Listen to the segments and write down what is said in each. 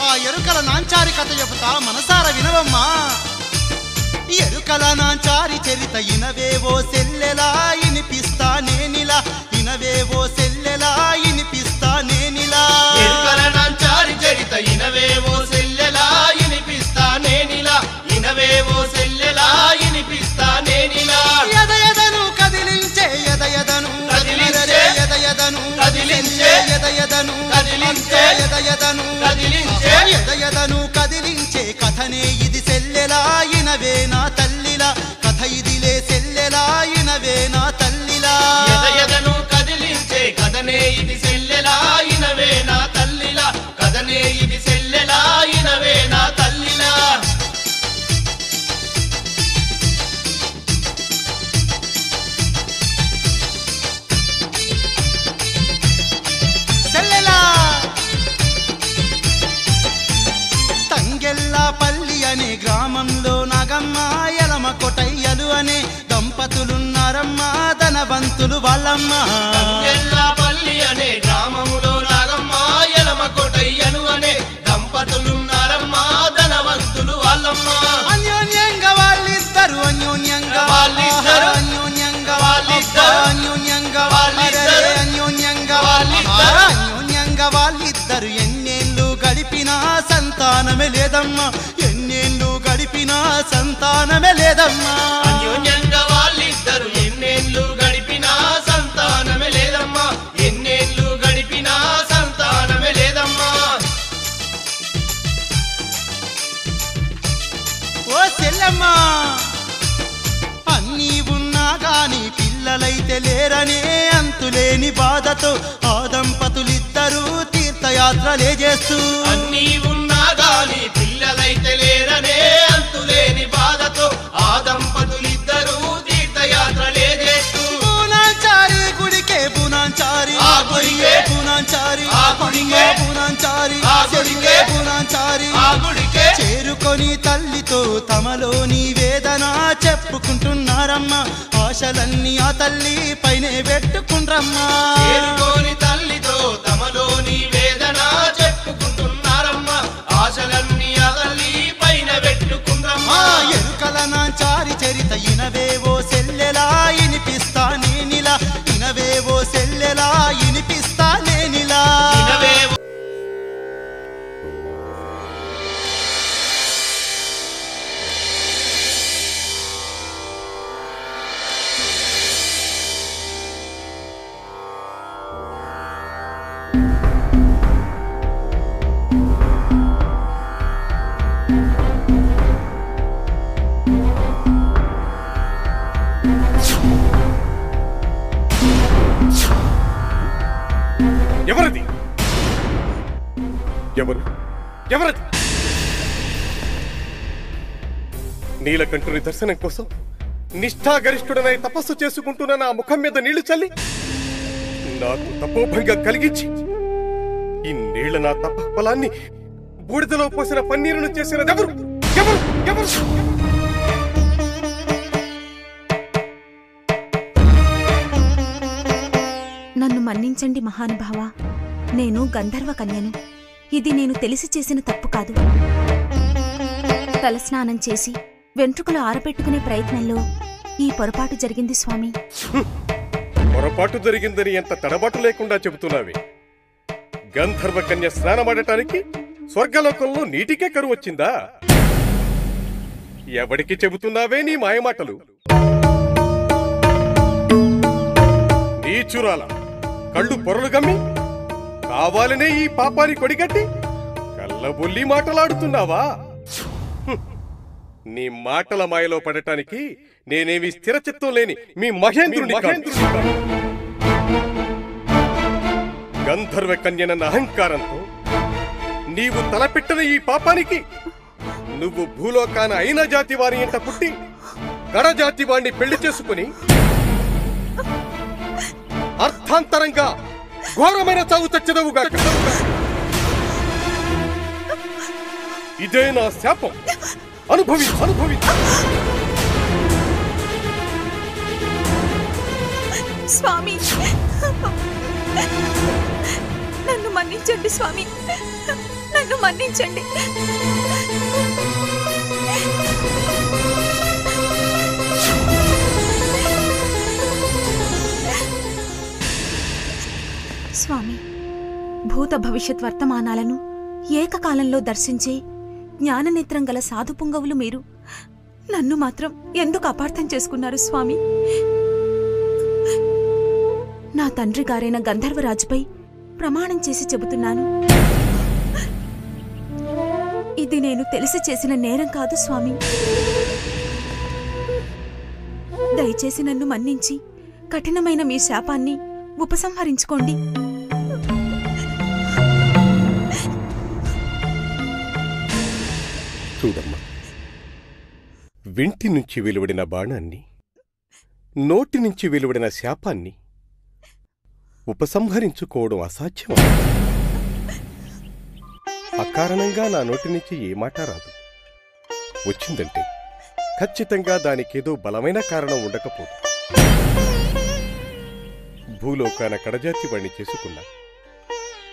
ఆ ఎరుకల నాంచారి కథ చెబుతా మనసార వినవమ్మా. ఎరుకల నాంచారి చరిత ఇనవేవో సెల్లెలా ఇనిపిస్తా నేనిలా, ఇనవేవో సెల్లెలా ఇనిపిస్తా నేనిలా. ఎరుకల నాంచారి చరిత ఇనవేవో సెల్లెలా ఇనిపిస్తా నేనిలా, ఇనవేవో సెల్లెలా ఇనిపిస్తా నేనిలా. ఎదయదను కదిలించే ఎదయదను కదిలించే ఎదయదను కదిలించే ఎదయదను కదిలించే ఎదయదను కదిలించే ఎదయదను కదిలించే కథనే ఇది సెల్లెలా ఇనవే నా తల్లిలా, కథ ఇదిలే సెల్లెలా ఇనవే నా తల్లిలా. ఎదయదను కదిలించే కథనే ఇది సెల్లెలా ఇనవే నా తల్లిలా, కథనే ఇది సెల్లెలా ఇనవే నా తల్లిలా. సెల్లెలా తంగెల్లాపల్లి అనే గ్రామంలో నాగమ్మ ఎలమ కొటయ్యలు అనే దంపతులున్నారమ్మా, ధనవంతులు వాళ్ళమ్మ. తంగెల్లాపల్లి అనే గ్రామములో నాగమ్మ ఎలమ కొటయ్యను అనే దంపతులున్నారమ్మా, ధనవంతులు వాళ్ళమ్మ. అన్యోన్యంగా వాళ్ళిద్దరు అన్యోన్యంగా వాళ్ళిద్దరు అన్యోన్యంగా వాళ్ళిద్దరు అన్యోన్యంగా వాళ్ళిద్దరు అరే అన్యోన్యంగా వాళ్ళిద్దరు అన్యోన్యంగా వాళ్ళిద్దరు ఎన్నేళ్ళు గడిపినా సంతానమే లేదమ్మా, ఎన్నేళ్ళు గడిపినా సంతానమే లేదమ్మా. అన్యోన్యంగా వాళ్ళిద్దరు ఎన్నేళ్ళు గడిపినా సంతానమే లేదమ్మా, ఎన్నేళ్ళు గడిపినా సంతానమే లేదమ్మా. ఓ సెల్లమ్మా అన్నీ ఉన్నా గాని పిల్లలైతే లేరనే అంతులేని బాధతో ఆ దంపతులిద్దరూ తీర్థయాత్రలే చేస్తూ, అన్నీ ఉన్నా గాని పిల్లలైతే లేరనే అంతులేని బాధతో ఆ దంపతులిద్దరూ తీర్థయాత్రలే చేస్తూ, పూనాంచారి గుడికే పూనాంచారి ఆ గుడికే పూనాంచారి ఆ గుడికే పూనాంచారి ఆ గుడికే పూనాంచారి ఆ గుడికే చేరుకొని తల్లితో తమలోని వేదన చెప్పుకుంటున్నారమ్మా, ఆశలన్నీ ఆ తల్లి పైనే పెట్టుకుండ్రమ్మా. చేరుకోని తల్లితో తమలోని వేదన చెప్పుకుంటున్నారమ్మా, ఆశలన్నీ ఆ తల్లి పైన పెట్టుకుందమ్మా. ఎరుకల నాంచారి చరిత ఇనవేవో సెల్లెలా ఇనిపిస్తా నేనిలా, ఇనవేవో సెల్లెలా ఇనిపిస్తా నేనిలా. ఇనవేవో ఎవరది? ఎవరది? నీలకంఠుని దర్శనం కోసం నిష్ఠాగరిష్ఠుడనై తపస్సు చేసుకుంటున్న నా ముఖం మీద నీళ్లు చల్లి నాకు తపోభంగం కలిగించి ఇన్నేళ్ల నా తప ఫలాన్ని బూడిదలో పోసిన పన్నీరును చేసినదెవరు? ఎవరు? ఎవరు? నన్ను మన్నించండి మహానుభావ, నేను గంధర్వ కన్యను. ఇది నేను తెలిసి చేసిన తప్పు కాదు. తలస్నానం చేసి వెంట్రుకలు ఆరబెట్టుకునే ప్రయత్నంలో ఈ పొరపాటు జరిగింది స్వామి. పొరపాటు జరిగిందని ఎంత తడబాటు లేకుండా చెబుతున్నావే. గంధర్వ కన్య స్నానమాడటానికి స్వర్గలోకంలో నీటికే కరువు వచ్చిందా? ఎవడికి చెబుతున్నావే నీ మాయమాటలు? నీచురాల కళ్ళు పొరలు గమ్మి కావాలనే ఈ పాపాన్ని కొడిగట్టి కళ్ళబొల్లి మాటలాడుతున్నావా? నీ మాటల మాయలో పడటానికి నేనేమి స్థిరచిత్తం లేని మీ మహేంద్రుని. గంధర్వ కన్యనన్న అహంకారంతో నీవు తలపెట్టిన ఈ పాపానికి నువ్వు భూలోకాన అయిన జాతి వారి ఎంట పుట్టి గడజాతి వాణ్ణి పెళ్లి చేసుకుని అర్థాంతరంగా ఘోరమైన చావు చచ్చదవుగా. ఇదే నా శాపం. అనుభవి అనుభవి. స్వామి, నన్ను మన్నించండి స్వామి, నన్ను మన్నించండి. స్వామి, భూత భవిష్యత్ వర్తమానాలను ఏకకాలంలో దర్శించే జ్ఞాననేత్రం గల సాధు పుంగవులు మీరు. నన్ను మాత్రం ఎందుకు అపార్థం చేసుకున్నారు స్వామి? నా తండ్రి గారైన గంధర్వరాజుపై ప్రమాణం చేసి చెబుతున్నాను, ఇది నేను తెలిసి చేసిన నేరం కాదు స్వామి. దయచేసి నన్ను మన్నించి కఠినమైన మీ శాపాన్ని ఉపసంహరించుకోండి. చూడమ్మా, వింటి నుంచి వెలువడిన బాణాన్ని, నోటి నుంచి వెలువడిన శాపాన్ని ఉపసంహరించుకోవడం అసాధ్యం. అకారణంగా నా నోటి నుంచి ఏ మాట రాదు. వచ్చిందంటే ఖచ్చితంగా దానికేదో బలమైన కారణం ఉండకపోదు. భూలోకాన కడజాతి వాణ్ణి చేసుకున్నా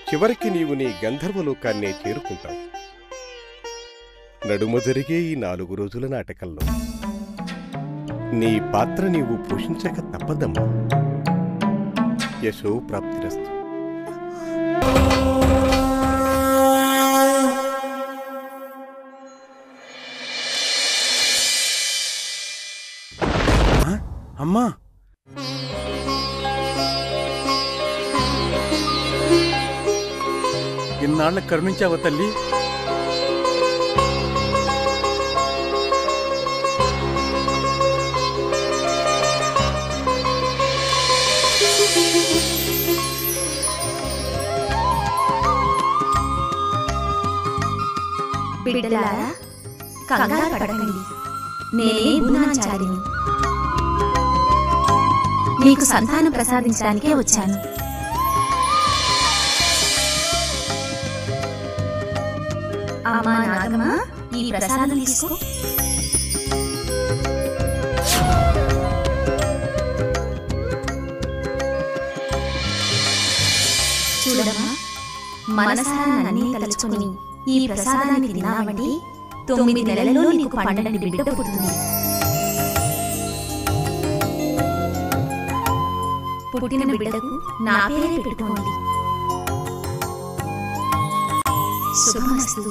చివరికి నీవు నీ గంధర్వలోకాన్నే చేరుకుంటావు. నడుమ జరిగే ఈ 4 రోజుల నాటకంలో నీ పాత్ర నీవు పోషించక తప్పదమ్మా. యశో ప్రాప్తిరస్తు. అమ్మా, ఇన్నాళ్ళ కరుణించావా తల్లి? బిడ్డలారా, కంగారు పడకండి. నేనే భూనాచారిని. మీకు సంతానం ప్రసాదించడానికే వచ్చాను. అమ్మా నాగమ్మ, ఈ ప్రసాదం తీసుకో. చూడమ్మా, మనసారా నన్నే తలుచుకుని ఈ ప్రసాదాన్ని తిన్నావంటే 9 నెలల్లో నీకు పండని బిడ్డ పుడుతుంది. పుట్టిన బిడ్డకు నా పేరే పెట్టుకోండి. శుభమస్తు.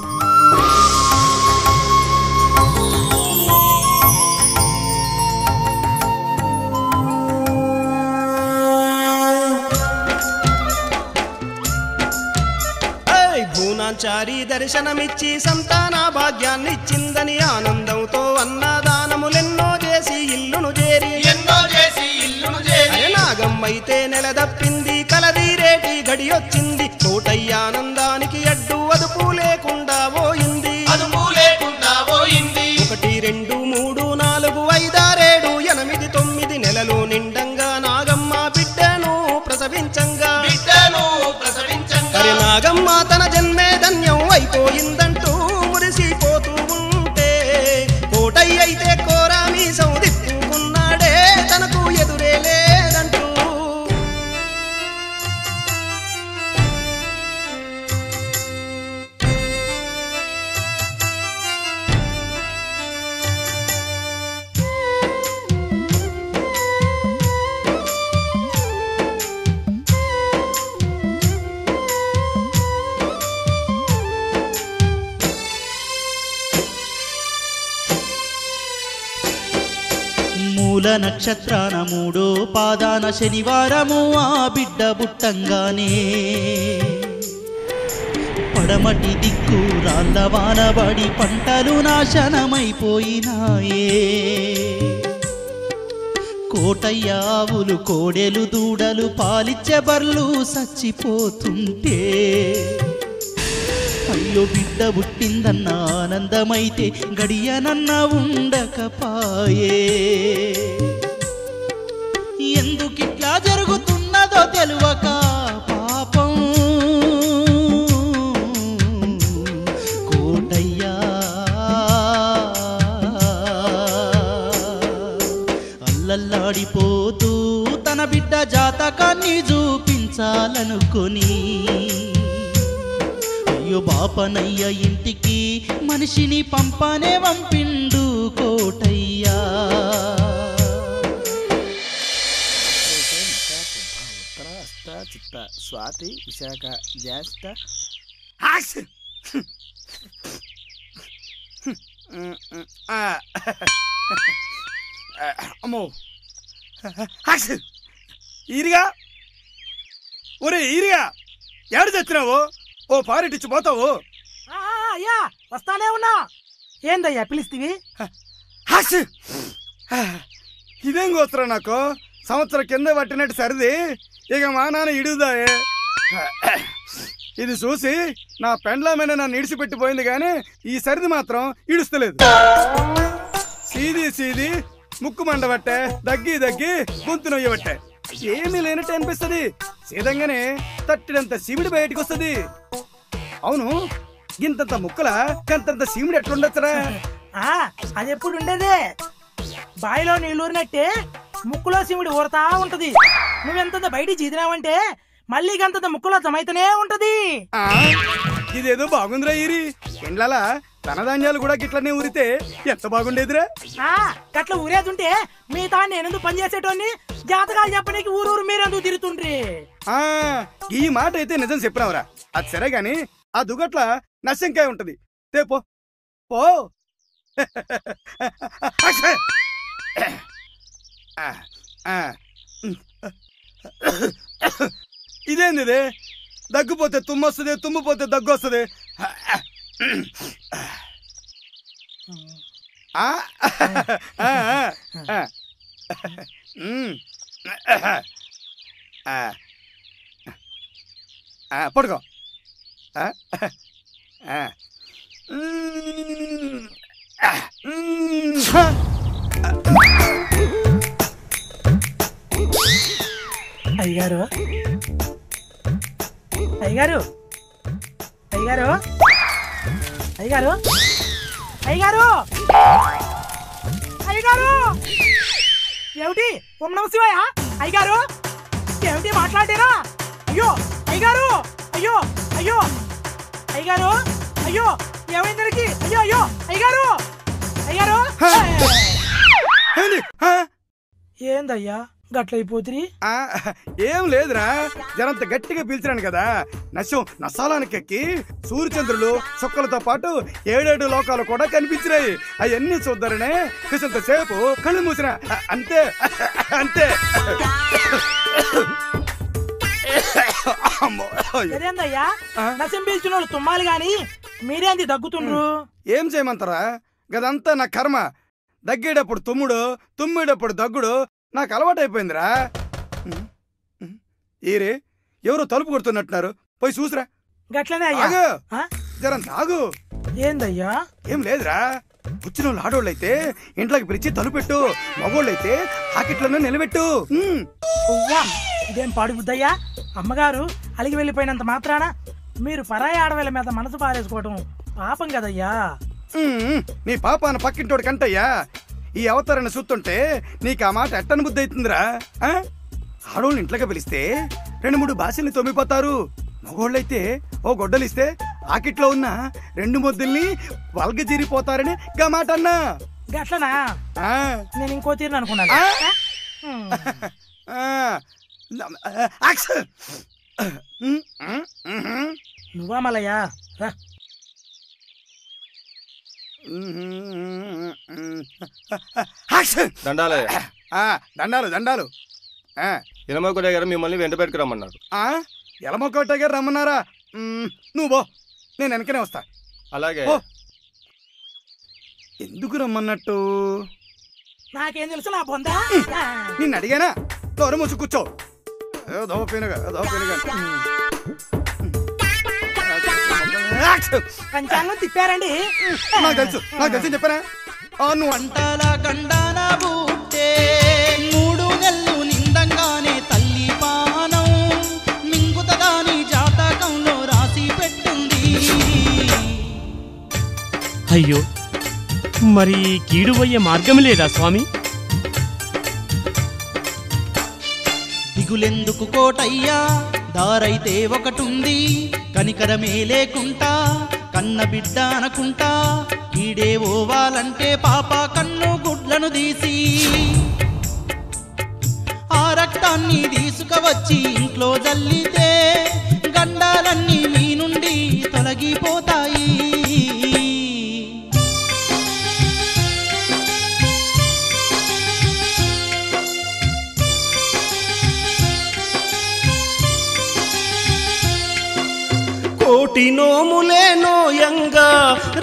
భూనాచారి దర్శనమిచ్చి సంతాన భాగ్యాన్నిచ్చిందని ఆనందంతో అన్నదానములెన్నో చేసి ఇల్లును చేరి నాగమ్మైతే నెలదప్పింది, కలదీరేటి గడియొచ్చింది. కోటయ్య ఆనందానికి అడ్డు అదుపు లేకుండా పోయింది. 1 2 3 4 5 6 7 8 9 నెలలు నిండంగా నాగమ్మ బిడ్డను ప్రసవించంగా నాగమ్మ తన జన్మే ధన్యం అయిపోయిందంటూ మురిసిపోతూ ఉంటే, కోటయ్య అయితే కోరా మీసం దిప్పుకున్నాడే, తనకు ఎదురే లేదంటూ. మూల నక్షత్రాన 3వ పాదాన శనివారము ఆ బిడ్డ బుట్టంగానే పడమటి దిక్కు రాళ్ళ వానబడి పంటలు నాశనమైపోయినాయే. కోటయ్య ఆవులు, కోడెలు, దూడలు, పాలిచ్చే బర్లు సచ్చిపోతుంటే, అయ్యో బిడ్డ పుట్టిందన్న ఆనందమైతే గడియనన్న ఉండకపాయే. ఎందుకిట్లా జరుగుతున్నదో తెలువక పాపం కోటయ్యా అల్లల్లాడిపోతూ తన బిడ్డ జాతకాన్ని చూపించాలనుకొని అయ్యో బాపనయ్య ఇంటికి మనిషిని పంపనే పంపిండు కోటయ్యా. చిత్త స్వాతి విశాఖ జ్యేష్ఠ అమ్మో ఈరిగా ఒరే ఈరిగా ఏడు తెచ్చినావు? ఓ పారెటిచ్చి పోతావు. అయ్యా వస్తానే ఉన్నా. ఏందయ్యా పిలిస్తీవి? ఇదేం గోత్రా నాకు సంవత్సరం కింద పట్టినట్టు సరిది ఇక మా నాన్న ఇడుదాయే. ఇది చూసి నా పెండ్లామైన నన్ను ఇడిచిపెట్టిపోయింది కానీ ఈ సరిది మాత్రం ఇడుస్తలేదు. సీది ముక్కు మండబట్టే, దగ్గి గొంతు నొయ్యబట్టే, ఏమీ లేనట్టు అనిపిస్తుంది. సీదంగానే తట్టినంత సీమిడి బయటికి వస్తుంది. అవును, ఇంతంత ముక్కల కంతంత సీమిడి ఎట్లుండొచ్చరా? అది ఎప్పుడు ఉండేదే. బాయిలో నీళ్ళూరినట్టే ముక్కులో సీమిడి ఊరుతా ఉంటది. నువ్వెంత బయటికి చీదినావంటే మళ్ళీ గంత ముక్కులో జమైతనే ఉంటది. ఇదేదో బాగుందిరా ఈరి. ఎండ్లలా ధనధాన్యాలు కూడా గిట్లనే ఊరితే ఎంత బాగుండేదిరా. గట్ల ఊరేదుంటే మిగతా నేనెందుకు పని చేసేటోని జాతకాలు చెప్పడానికి ఊరూరు మీరెందుకు తిరుగుతుండ్రి? ఈ మాట అయితే నిజం చెప్పినావురా. అది సరే గాని ఆ దుగట్ల నశంకాయ ఉంటది. తేపో పో. ఇదేంది ఇది? దగ్గుపోతే తుమ్మొస్తుంది, తుమ్మిపోతే దగ్గు వస్తుంది. పడుకో. అయ్యగారు అయ్యగారు అయ్యగారు అయ్యగారు అయ్యగారు అయ్యగారు ఏమిటి? ఓం నమ శివాయ. అయ్యగారు ఏమిటి మాట్లాడారా? అయ్యో అయ్యగారు, అయ్యో అయ్యో అయ్యగారు, అయ్యో ఏమైందరికి? అయ్యో అయ్యో అయ్యగారు, అయ్యగారు ఏందయ్యా గట్లయిపోతురి? ఏం లేదురా, జనంత గట్టిగా పీల్చరాను కదా. నసాలానికెక్కి సూర్యచంద్రులు చుక్కలతో పాటు 7 లోకాలు కూడా కనిపించినాయి. అవన్నీ చూద్దారనే సేపు కళ్ళు మూసిన. అంతే అంతే. అదేందయ్యా నశం పీల్చిన వాళ్ళు తుమ్మాలి గాని మీరేంది దగ్గుతుండ్రు? ఏం చేయమంటారా, గదంతా నా కర్మ. దగ్గేటప్పుడు తుమ్ముడు, తుమ్మేటప్పుడు దగ్గుడు నాకు అలవాటైపోయిందిరా. ఏరే ఎవరో తలుపు కొడుతున్నట్టున్నారు, పోయి చూసిరా. గట్లనే అయ్యా. జరం తాగు. ఏందయ్యా? ఏం లేదురా, వచ్చిన వాళ్ళు ఆడోళ్ళైతే ఇంట్లోకి పిలిచి తలుపెట్టు, మగోళ్ళైతే ఆకిట్లను నిలబెట్టు. ఇదేం పాడు బుద్దయ్యా? అమ్మగారు అలిగి వెళ్ళిపోయినంత మాత్రాన మీరు పరాయి ఆడవాళ్ళ మీద మనసు పారేసుకోవటం పాపం కదయ్యా. నీ పాపాన పక్కింటోడు కంటయ్యా. ఈ అవతారాన్ని చూస్తుంటే నీకు ఆ మాట ఎట్టని బుద్ధి అవుతుందిరా. ఆడోళ్ళు ఇంట్లోకి పిలిస్తే 2-3 భాషల్ని తొమ్మిపోతారు. మగోళ్ళైతే ఓ గొడ్డలిస్తే ఆకిట్లో ఉన్న 2 ముద్దుల్ని వల్గజీరిపోతారని గా మాట అన్నా. గట్లనా? నేను ఇంకో తీరు అనుకున్నాను. నువ్వా మలయ్యా? దండాలు దండాలు. ఎలమకోట గారు మిమ్మల్ని వెంట పెట్టుకురమ్మన్నారు. ఎలమకోట గారు రమ్మన్నారా? నువ్వు బో, నేను వెనకనే వస్తా. అలాగే. ఎందుకు రమ్మన్నట్టు నాకేం తెలుసు నా బొందా. నిన్ను అడిగానా? దూరం మూసి కూర్చో. దోపినగా పంచాంగం తిప్పారండి. నాకు తెలుసు చెప్పానా? నువ్వు అంటల గండాన బుట్టే 3 నెలలు నిండంగానే తల్లి పానం మింగుతదాని జాతకంలో రాసి పెట్టింది. అయ్యో, మరి కీడు పోయే మార్గం లేదా స్వామి? దిగులెందుకు కోటయ్యా, దారైతే ఒకటుంది కనికరమే లేకుంటా కన్న బిడ్డ అనుకుంటా ఈడే ఓవాలంటే పాప కన్ను గుడ్లను తీసి ఆ రక్తాన్ని తీసుకువచ్చి ఇంట్లో జల్లితే గండాలన్నీ మీ నుండి తొలగిపోతాయి. కోటి నోములే నోయంగా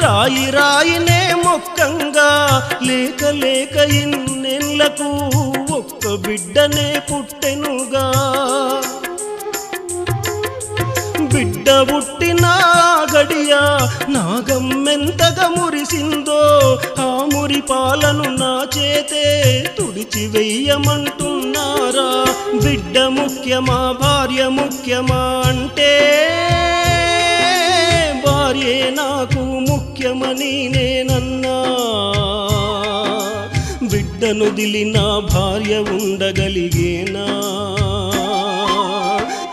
రాయి రాయినే మొక్కంగా లేక లేక ఇన్నెళ్లకు ఒక్క బిడ్డనే పుట్టెనుగా. బిడ్డ పుట్టిన గడియ నాగమ్మెంతగా మురిసిందో ఆ మురి పాలను నా చేతే తుడిచి వెయ్యమంటున్నారా. బిడ్డ ముఖ్యమా భార్య ముఖ్యమా అంటే భార్యే నాకు ముఖ్యమని నేనన్నా. బిడ్డను దిలిన భార్య ఉండగలిగేనా.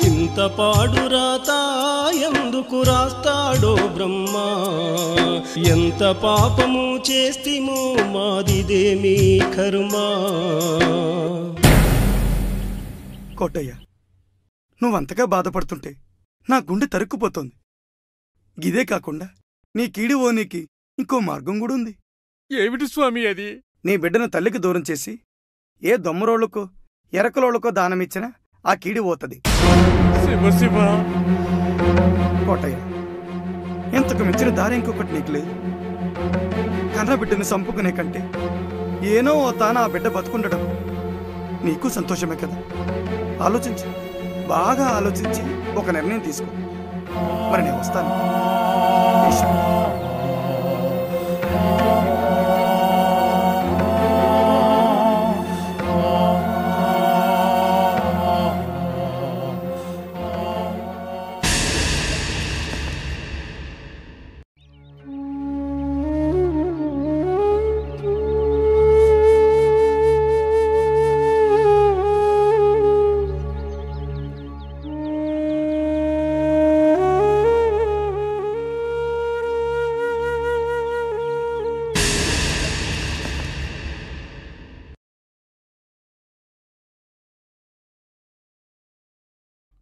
ఇంత పాడురాత ఎందుకు రాస్తాడో బ్రహ్మ. ఎంత పాపము చేస్తిమో మాదిదేమీ కర్మ. కోటయ్య, నువ్వంతగా బాధపడుతుంటే నా గుండె తరుక్కుపోతోంది. ఇదే కాకుండా నీ కీడి ఓనికి ఇంకో మార్గం కూడా ఉంది. ఏమిటి స్వామి అది? నీ బిడ్డను తల్లికి దూరం చేసి ఏ దొమ్మరోళ్ళకో ఎరకలోళ్ళకో దానమిచ్చినా ఆ కీడి పోతది. కోటయ్య, ఇంతకు మించిన దారి ఇంకొకటి నీకు లేదు. కన్న బిడ్డను సంపుకునే కంటే ఏనో ఓ తాన ఆ బిడ్డ బతుకుండడం నీకు సంతోషమే కదా. ఆలోచించి, బాగా ఆలోచించి ఒక నిర్ణయం తీసుకో. మరి నేను వస్తాను.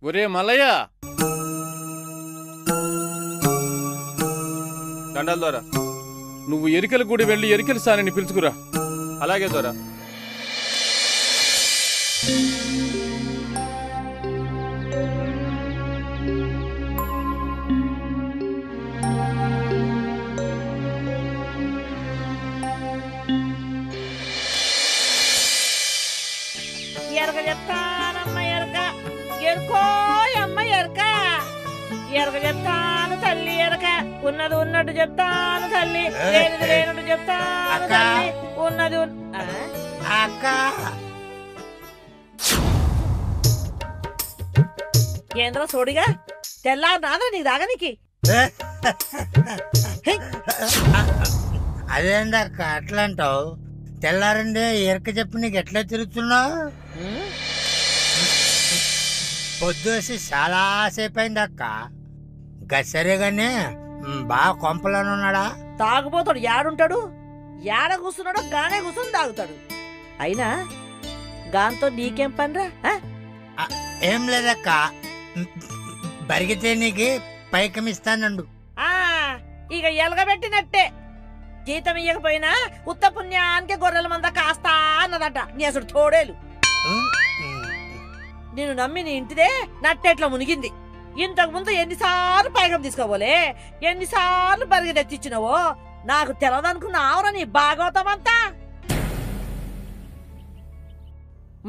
ఒరే మల్లయ్య, దండాల ద్వారా నువ్వు ఎరికల గుడి వెళ్ళి ఎరికల సానిని పిలుచుకురా. అలాగే ద్వారా. ఎరగ చెప్తానమ్మ ఎరక ఎరుకో అమ్మ ఎరక ఎరగ చెప్తాను తల్లి ఎరక ఉన్నది ఉన్నట్టు చెప్తాను తల్లి లేనిది లేనట్టు చెప్తాను తల్లి ఉన్నది అక్క ఏంద్ర సోడిగా తెల్లారు నాదా నీకు దాగనికి అదేందక్క అట్లా అంటావు? తెల్లారండే ఎరక చెప్పి నీకు ఎట్లా తిరుగుతున్నావు? పొద్దుసి చాలా సేపు అయింది అక్క. గసరేగానే బాగా కొంపలోనే ఉన్నాడా? తాగుపోతాడు. యాడుంటాడు? యాడ కూర్చున్నాడో గానే కూర్చుని తాగుతాడు. అయినా గాంతో నీకేం పనిరా? ఏం లేదక్క, బరిగితే నీకు పైకమిస్తానండు. ఇక ఎలగబెట్టినట్టే. జీతం ఇయ్యకపోయినా ఉత్త పుణ్యానికి గొర్రెల మంద కాస్తా అన్నదట నేసుడు తోడేలు. నేను నమ్మి నీ ఇంటిదే నట్టెట్లా మునిగింది. ఇంతకు ముందు ఎన్నిసార్లు పైకం తీసుకోబోలే, ఎన్నిసార్లు బరిగి తెచ్చిచ్చినవో నాకు తెలదనుకున్నావురా నీ భాగవతమంతా.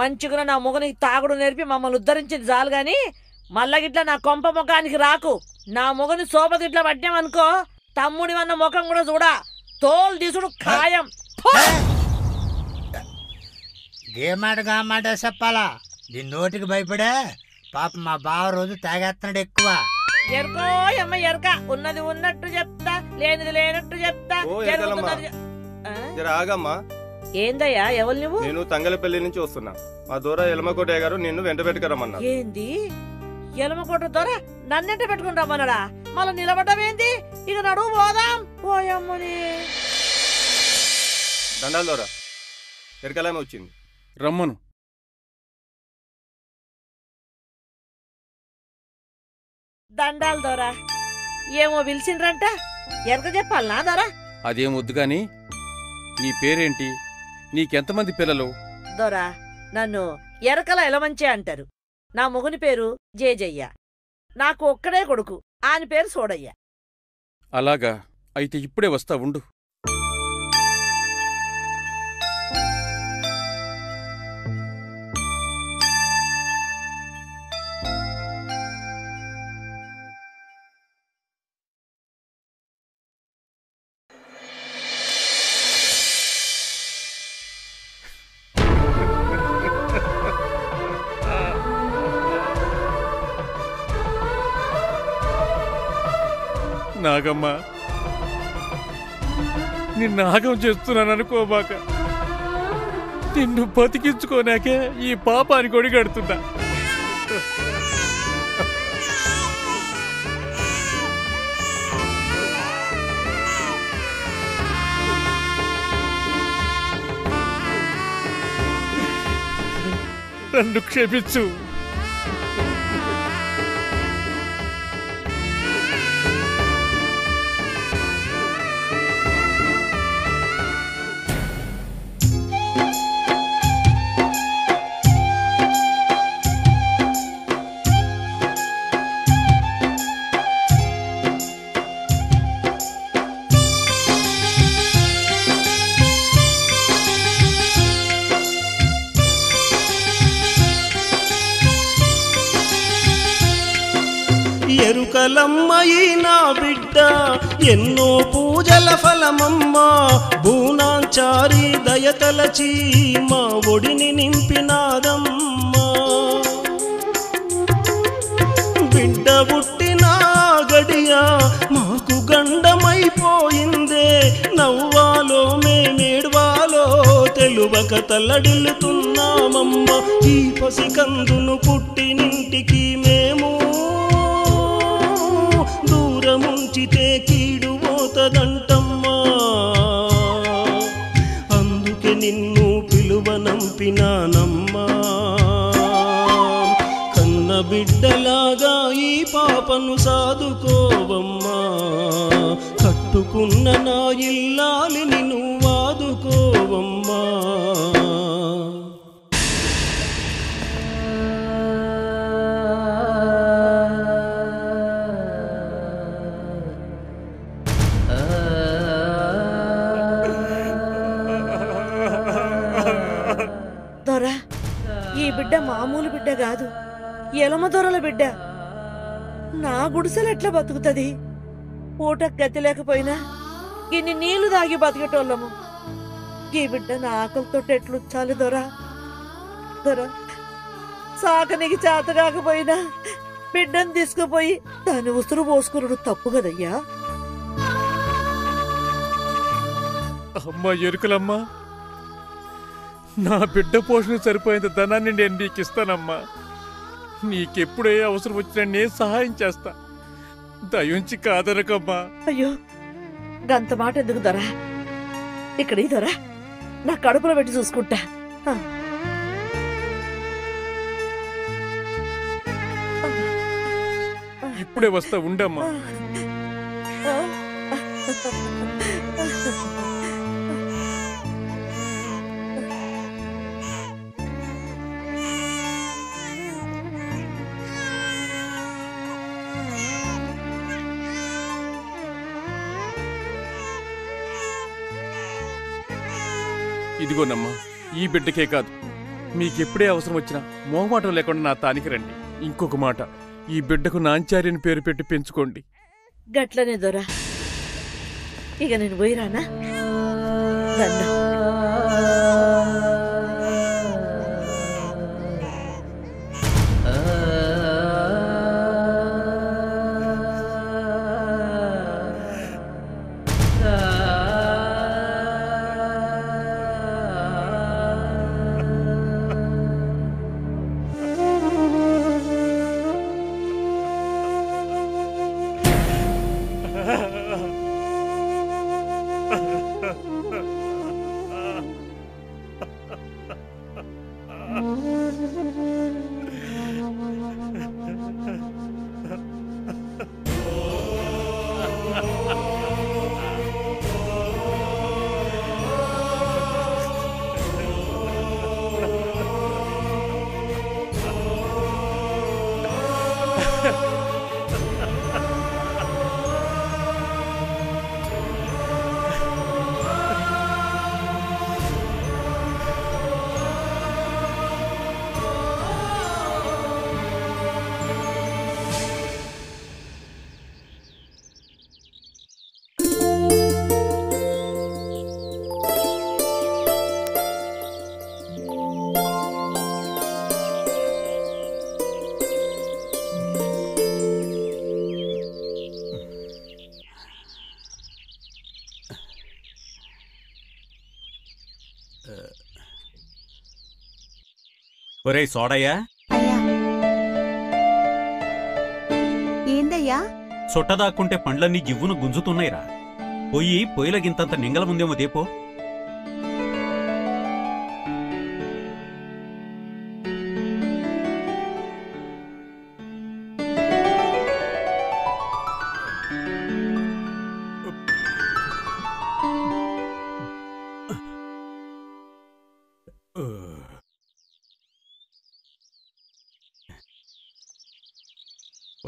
మంచిగా నా మొగనికి తాగుడు నేర్పి మమ్మల్ని ఉద్ధరించింది చాలు గాని మల్లగిట్లా నా కొంప ముఖానికి రాకు. నా మొగని శోభగిట్లా పడ్డామనుకో తమ్ముడి వన్న ముఖం కూడా చూడా తోలు తీసుడు ఖాయం. గేమాట గామాట చెప్పాలా? దీని నోటికి భయపడే పాప మా బావ రోజు తాగేస్తున్నాడు ఎక్కువ. ఎరుకో అమ్మ ఎరక ఉన్నది ఉన్నట్టు చెప్తా లేనిది లేనట్టు చెప్తా. ఆగమ్మా. ఏందయ్యా ఎవరు నువ్వు? నేను తంగలపల్లి నుంచి వస్తున్నా. మా దూర ఎలమకోటయ్య గారు నిన్ను వెంట పెట్టుకురమ్మన్నా. ఏంది ఎలమకోట దొర నన్నెంట పెట్టుకుని రమ్మన్నాడా? మళ్ళీ నిలబడ్డమేంది? ఇక నడువు పోదాం. ఓయమ్మని దండాలు దొర, ఎరకలామే వచ్చింది. రమ్మను. దండాలు దొర. ఏమో పిలిచిండ్రంట, ఎరక చెప్పాలనా దొర? అదేం వద్దు గాని నీ పేరేంటి? నీకెంతమంది పిల్లలు? దొర, నన్ను ఎరకల ఎలమంచే అంటారు. నా మొగుని పేరు జేజయ్య. నాకు ఒక్కడే కొడుకు, ఆయన పేరు సోడయ్య. అలాగా, అయితే ఇప్పుడే వస్తా ఉండు. నాగమ్మ, నిన్ను నాగం చేస్తున్నాననుకోబాక. నిన్ను బతికించుకోనాకే ఈ పాపానికి ఒడిగడుతున్నా. నన్ను క్షమించు. ఎరుకలమ్మయి నా బిడ్డ ఎన్నో పూజల ఫలమమ్మ. భూనాంచారి దయతలచి మా ఒడిని నింపినాదమ్మా. బిడ్డ పుట్టిన గడియ మాకు గండమైపోయిందే. నవ్వాలో మేమేడ్వాలో తెలువక తల్లడిల్లుతున్నామమ్మ. ఈ పసికందును పుట్టినింటికి మేము దూరముంచితే కీడు పోతదంటమ్మా. అందుకే నిన్ను పిలువనంపినానమ్మా. కన్న బిడ్డలాగా ఈ పాపను సాదుకోవమ్మా. కట్టుకున్న నా ఇల్లాలిని నువ్వు ఆదుకోవమ్మా. దొర, ఈ బిడ్డ మామూలు బిడ్డ కాదు, ఎలమ దొరల బిడ్డ. నా గుడిసెలు ఎట్లా బతుకుతుంది? పూట గతి లేకపోయినా ఇన్ని నీళ్లు దాగి బతికేటోళ్ళము. ఈ బిడ్డ నా ఆకలితో ఎట్లుచ్చాలి దొర? దొర, సాకనికి చేత కాకపోయినా బిడ్డను తీసుకుపోయి దాని ఉసురు పోసుకున్నాడు తప్పు కదయ్యా. అమ్మా ఎరుకలమ్మా, నా బిడ్డ పోషణ సరిపోయేంత ధనాన్ని నేను నీకు ఇస్తానమ్మా. నీకెప్పుడే అవసరం వచ్చినా నేను సహాయం చేస్తా. దయుంచి కాదనకమ్మా. అయ్యో, గంత మాట ఎందుకు దొరా? ఇక్కడ దొరా, నా కడుపులో పెట్టి చూసుకుంటా. ఇప్పుడే వస్తా ఉండమ్మా. ఇదిగోనమ్మా, ఈ బిడ్డకే కాదు, మీకెప్పుడే అవసరం వచ్చినా మోహమాటం లేకుండా నా తానికి రండి. ఇంకొక మాట, ఈ బిడ్డకు నాంచారి అని పేరు పెట్టి పెంచుకోండి. గట్లనే దొరా. ఇక నేను పోయిరానా? దండం. ఒరేయ్ సోడయ్యా, ఏందయ్యా? సొట్టదాక్కుంటే పండ్లన్నీ జివ్వును గుంజుతున్నాయిరా. పొయ్యిలగింతంత నింగల ముందేమో దేపో.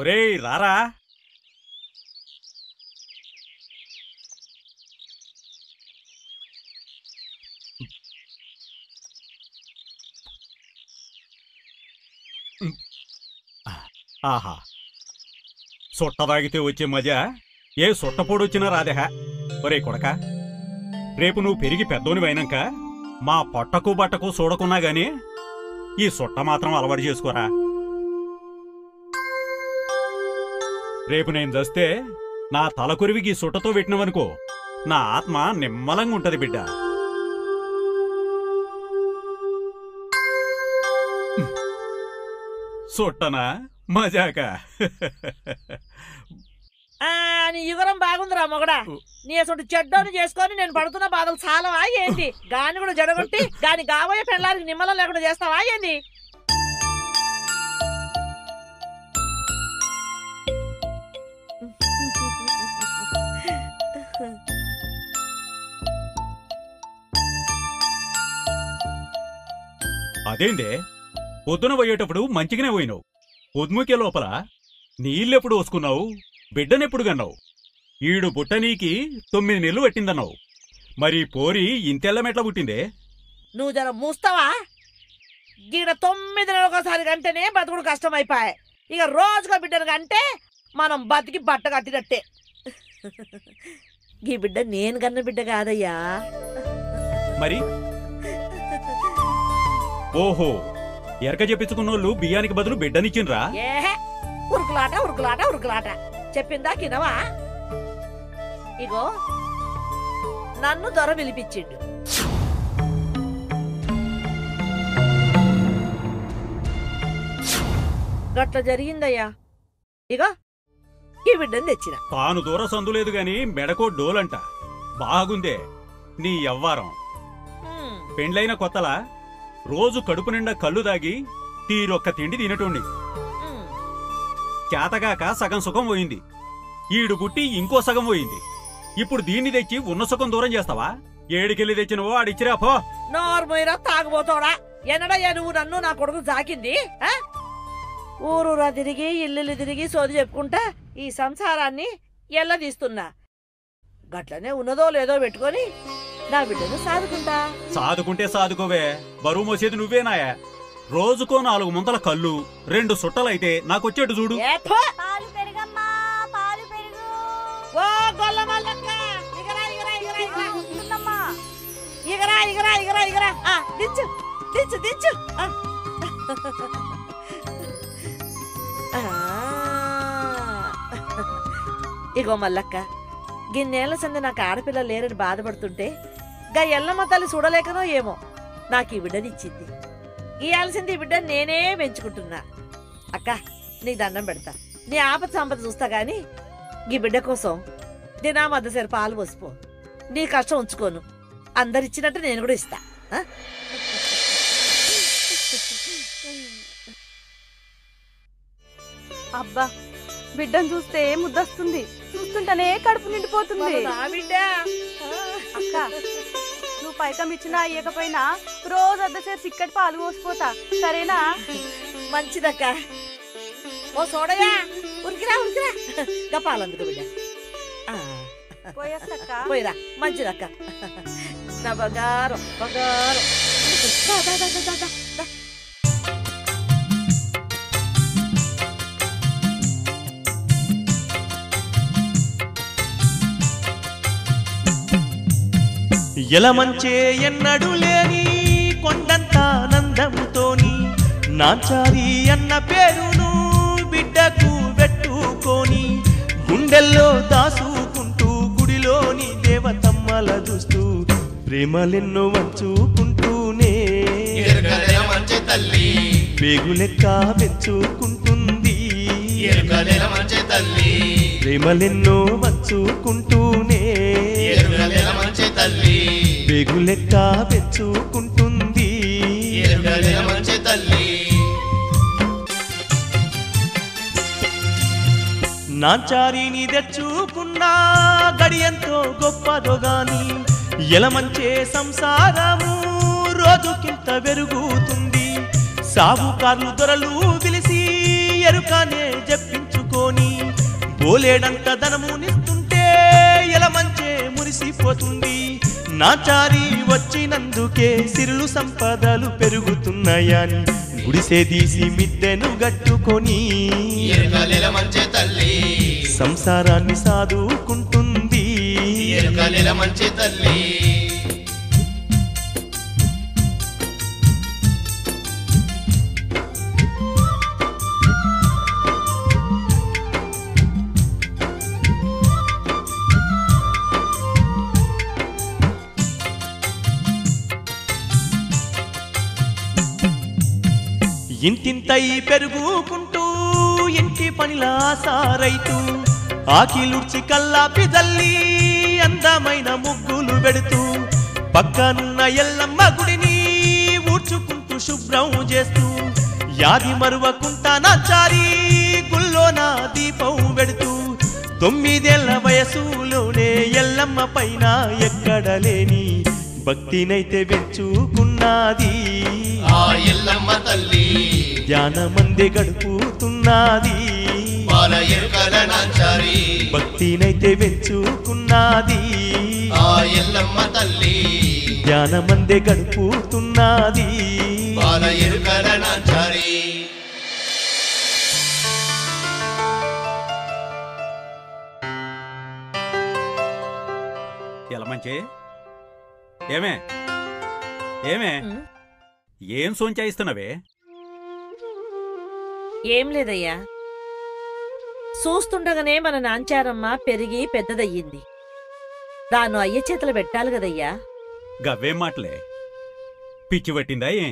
ఒరేయ్ రారా. ఆహా, సొట్ట తాగితే వచ్చే మజా ఏ సొట్టపోడొచ్చినా రాదేహా. ఒరే కొడక, రేపు నువ్వు పెరిగి పెద్దోనివైనాక మా పొట్టకు బట్టకు చూడకున్నా గాని ఈ సొట్ట మాత్రం అలవాటు చేసుకోరా. రేపు నేను చస్తే నా తలకొరివికి సుట్టతో పెట్టినవనుకో, నా ఆత్మ నిమ్మలంగా ఉంటది బిడ్డ. సొట్టనా మజాక. నీ యుగరం బాగుందిరా మొగడా. నీ అసలు చెడ్డోని చేసుకొని నేను పడుతున్న బాధలు చాలవా ఏంటి? గాని కూడా జడగొట్టి గాని కాబోయే పెళ్ళానికి నిమ్మలం లేకుండా చేస్తావా ఏంటి? అదేందే పొద్దున పోయేటప్పుడు మంచిగానే పోయినావు, పొద్దుముకే లోపల నీళ్ళెప్పుడు పోసుకున్నావు, బిడ్డనెప్పుడు కన్నావు? ఈడు బుట్టనీకి 9 నెలలు పట్టిందన్నావు, మరి పోరి ఇంతెల్లమెట్లా పుట్టిందే? నువ్వు జర మూస్తావా? గీడ 9 నెలలు ఒకసారి కంటేనే బతుకుడు కష్టమైపోయాయి. ఇక రోజుగా బిడ్డను కంటే మనం బతికి బట్ట కట్టినట్టే. ఈ బిడ్డ నేను కన్న బిడ్డ కాదయ్యా. మరి ఓహో, ఎరక చెప్పించుకున్నోళ్ళు బియ్యానికి బదులు బిడ్డనిచ్చిండ్రా? ఏహే, ఉరుకులాట ఉరుకులాట ఉరుకులాట చెప్పిందా కినవా? ఇగో నన్ను దొర పిలిపించిండు. గట్ల జరిగిందయ్యా. ఇగో ఈ బిడ్డను తెచ్చిన. తాను దూర సందులేదు గాని మెడకో డోలంట. బాగుందే నీ యవ్వారం. పెండ్లైన కొత్తలా రోజు కడుపు నిండా కళ్ళు దాగి తీరొక్క తిండి తినటోండి. చేతగాక సగం సుఖం పోయింది, ఈడు పుట్టి ఇంకో సగం పోయింది. ఇప్పుడు దీన్ని తెచ్చి ఉన్న సుఖం దూరం చేస్తావా? ఏడికెళ్ళి తెచ్చినవో ఆడిచ్చిరా పో. నోర్మోయిరా తాగుబోతోడా, ఎన్నడయ్యా నువ్వు నన్ను నా కొడుకు జాకింది? ఊరూరా తిరిగి ఇల్లు తిరిగి సోది చెప్పుకుంటా ఈ సంసారాన్ని ఎల్లదీస్తున్నా. గట్లనే ఉన్నదో లేదో పెట్టుకొని నా బిడ్డను సాదుకుంటా. సాదుకుంటే సాదుకోవే, బరువు మోసేది నువ్వేనాయా? రోజుకో 4 ముంతల కళ్ళు 2 సుట్టలైతే నాకొచ్చేటు చూడు. ఇగో మల్లక్క, గిన్నేళ్ల సంది నాకు ఆడపిల్ల లేరని బాధపడుతుంటే గా ఎల్లమ్మ తల్లి చూడలేకనో ఏమో నాకు ఈ బిడ్డనిచ్చింది. ఇయ్యాల్సింది ఈ బిడ్డ నేనే పెంచుకుంటున్నా. అక్క నీకు దండం పెడతా, నీ ఆపద సంపద చూస్తా గాని ఈ బిడ్డ కోసం దినా మద్దసరి పాలు పోసిపో. నీ కష్టం ఉంచుకోను, అందరిచ్చినట్టు నేను కూడా ఇస్తా. అబ్బా, బిడ్డను చూస్తే ముద్దొస్తుంది, చూస్తుంటేనే కడుపు నిండిపోతుంది. అక్క, నువ్వు పైకం ఇచ్చినా ఇయ్యకపోయినా రోజు అద్దసేరు చిక్కటి పాలు పోసిపోతా, సరేనా? మంచిదక్క. ఓ సోడయా, ఉరికిరా ఉరికిరా, గా పాలందుకు బిడ్డ. పోయిరా, మంచిదక్క. నా బంగారం బంగారం. ఎలమంచే ఎన్నడు లేని కొండంత ఆనందంతోని నాచారి అన్న పేరును బిడ్డకు పెట్టుకొని గుండెల్లో దాసుకుంటూ గుడిలోని దేవతమ్మల చూస్తూ ప్రేమలెన్నో వంచుకుంటూనే తల్లి పేగులెక్క పెంచుకుంటుంది ఎరుకలెల మంచి తల్లి ప్రేమలెన్నో వచ్చుకుంటూనే ఎరుకలెల మంచి తల్లి పేగులెక్క పెంచుకుంటుంది ఎరుకలెల మంచి తల్లి నాంచారిని తెచ్చుకున్నా గడియంతో గొప్పదో గాని ఎలమంచే సంసారము రోజుకింత పెరుగుతుంది సాబుకార్లు దొరలు పిలిచి ఎరుకనే జప్పించుకొని బోలేడంత ధనమునిస్తుంటే ఎలమంచే మురిసిపోతుంది నాచారి వచ్చినందుకే సిరులు సంపదలు పెరుగుతున్నాయని గుడిసే తీసి మిద్దెను గట్టుకొని ఎరుకలెల మంచి తల్లి సంసారాన్ని సాదుకుంటుంది ఎరుకలెల మంచి తల్లి ఇంటింతై పెరుగుకుంటూ ఇంటి పనిలా సారైతూ ఆకిలుడ్చి కల్లాపి తల్లి అందమైన ముగ్గులు పెడుతూ పక్కనున్న ఎల్లమ్మ గుడిని ఊడ్చుకుంటూ శుభ్రం చేస్తూ యాది మరువకుంటా నాచారి గుల్లోన దీపం పెడుతూ 9 ఏళ్ల వయసులోనే ఎల్లమ్మ పైన ఎక్కడ లేని భక్తినైతే పెంచుకున్నది ఆ ఎల్లమ్మ తల్లి ధ్యానమందే గడుపుతున్నది బాల ఎరుకల నాంచారి భక్తినైతే పెంచుకున్నది ఆ ఎల్లమ్మ తల్లి ధ్యానమందే గడుపుతున్నది బాల ఎరుకల నాంచారి ఎలమంచి ఏమే ఏమే ఏం సోంచాయిస్తున్నావే ఏం లేదయ్యా చూస్తుండగానే మన నాంచారమ్మ పెరిగి పెద్దదయ్యింది దాన్ని అయ్య చేతులు పెట్టాలి కదయ్యా గవ్వేం మాటలే పిచ్చి పట్టిందా ఏ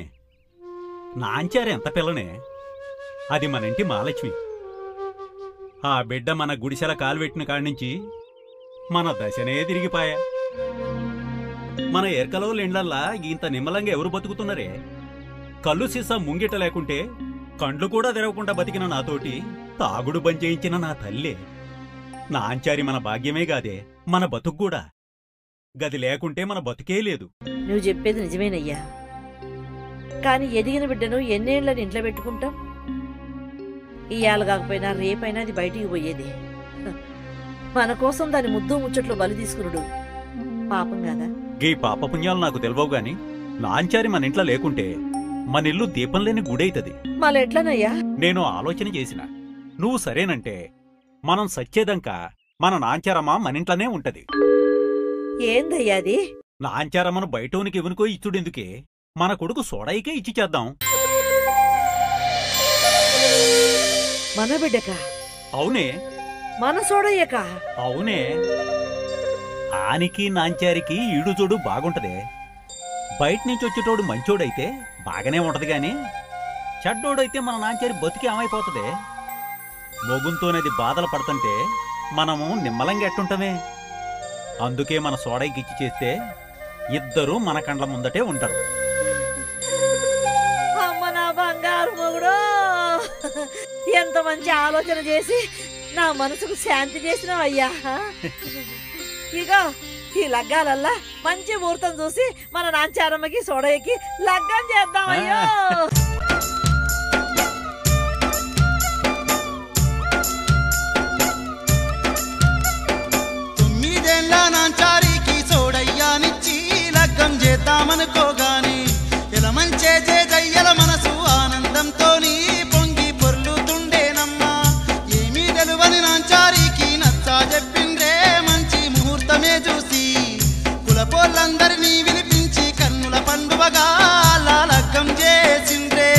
నాంచారు ఎంత పిల్లనే అది మన ఇంటి మహాలక్ష్మి ఆ బిడ్డ మన గుడిసెల కాలు పెట్టిన కాడ్నుంచి మన దశనే తిరిగిపాయా మన ఎరకలో లెండ్లల్లా ఇంత నిమ్మలంగా ఎవరు బతుకుతున్నారే కళ్ళు సీసా ముంగిట లేకుంటే కండ్లు కూడా తెరవకుండా బతికిన నాతోటి తాగుడు బంచేయించిన నా తల్లే నాంచారి మన భాగ్యమే గాదే మన బతుకు కూడా గది లేకుంటే మన బతుకే లేదు నువ్వు చెప్పేది నిజమేనయ్యా కాని ఎదిగిన బిడ్డను ఎన్నేళ్లని ఇంట్లో పెట్టుకుంటాం ఇయ్యాల కాకపోయినా రేపైనా అది బయటికి పోయేది మన కోసం దాని ముద్దు ముచ్చట్లు బలి తీసుకునుడు పాపం కదా గీ పాపపుణ్యాలు నాకు తెలియవు గాని నాంచారి మన ఇంట్లో లేకుంటే మన ఇల్లు దీపం లేని గుడైతది మళ్ళెట్లనయ్యా నేను ఆలోచన చేసిన నువ్వు సరేనంటే మనం సచ్చేదంకా మన నాంచారమ్మ మన ఇంట్లోనే ఉంటది ఏందయ్యాది నాంచారమ్మను బయటోనికి ఇవ్వనుకో ఇచ్చుడెందుకే మన కొడుకు సోడాయికే ఇచ్చి చేద్దాం మన బిడ్డక అవునే మన సోడయ్యక అవునే ఆనికి నాంచారికి ఈడుజోడు బాగుంటదే బయటనుంచి వచ్చేటోడు మంచోడైతే బాగానే ఉంటది గాని చెడ్డోడైతే మన నాంచారి బతికి ఏమైపోతదే మొగుంతోనేది బాధలు పడుతుంటే మనము నిమ్మలంగా ఎట్టుంటమే అందుకే మన సోడైకి ఇచ్చి చేస్తే ఇద్దరూ మన కండ్ల ముందటే ఉంటారు అమ్మ నా బంగారు మొగుడు ఎంత మంచి ఆలోచన చేసి నా మనసుకు శాంతి చేసినావయ్యా ఇగో ఈ లగ్గాలల్లా మంచి ముహూర్తం చూసి మన నాంచారమ్మకి సోడయ్యకి లగ్గం చేద్దామయ్యో నాంచారికి సోడయ్యానిచ్చి లగ్గం చేద్దామనుకోగాని ఇలా మంచే జయ్యల మనసు ఆనందంతోని పొంగి పొర్లుతుండేనమ్మా ఏమీ తెలువని నాంచారికి నచ్చా చెప్పిండ్రే మంచి ముహూర్తమే చూసి కులపోళ్ళందరినీ వినిపించి కన్నుల పండువగా లగ్గం చేసిండ్రే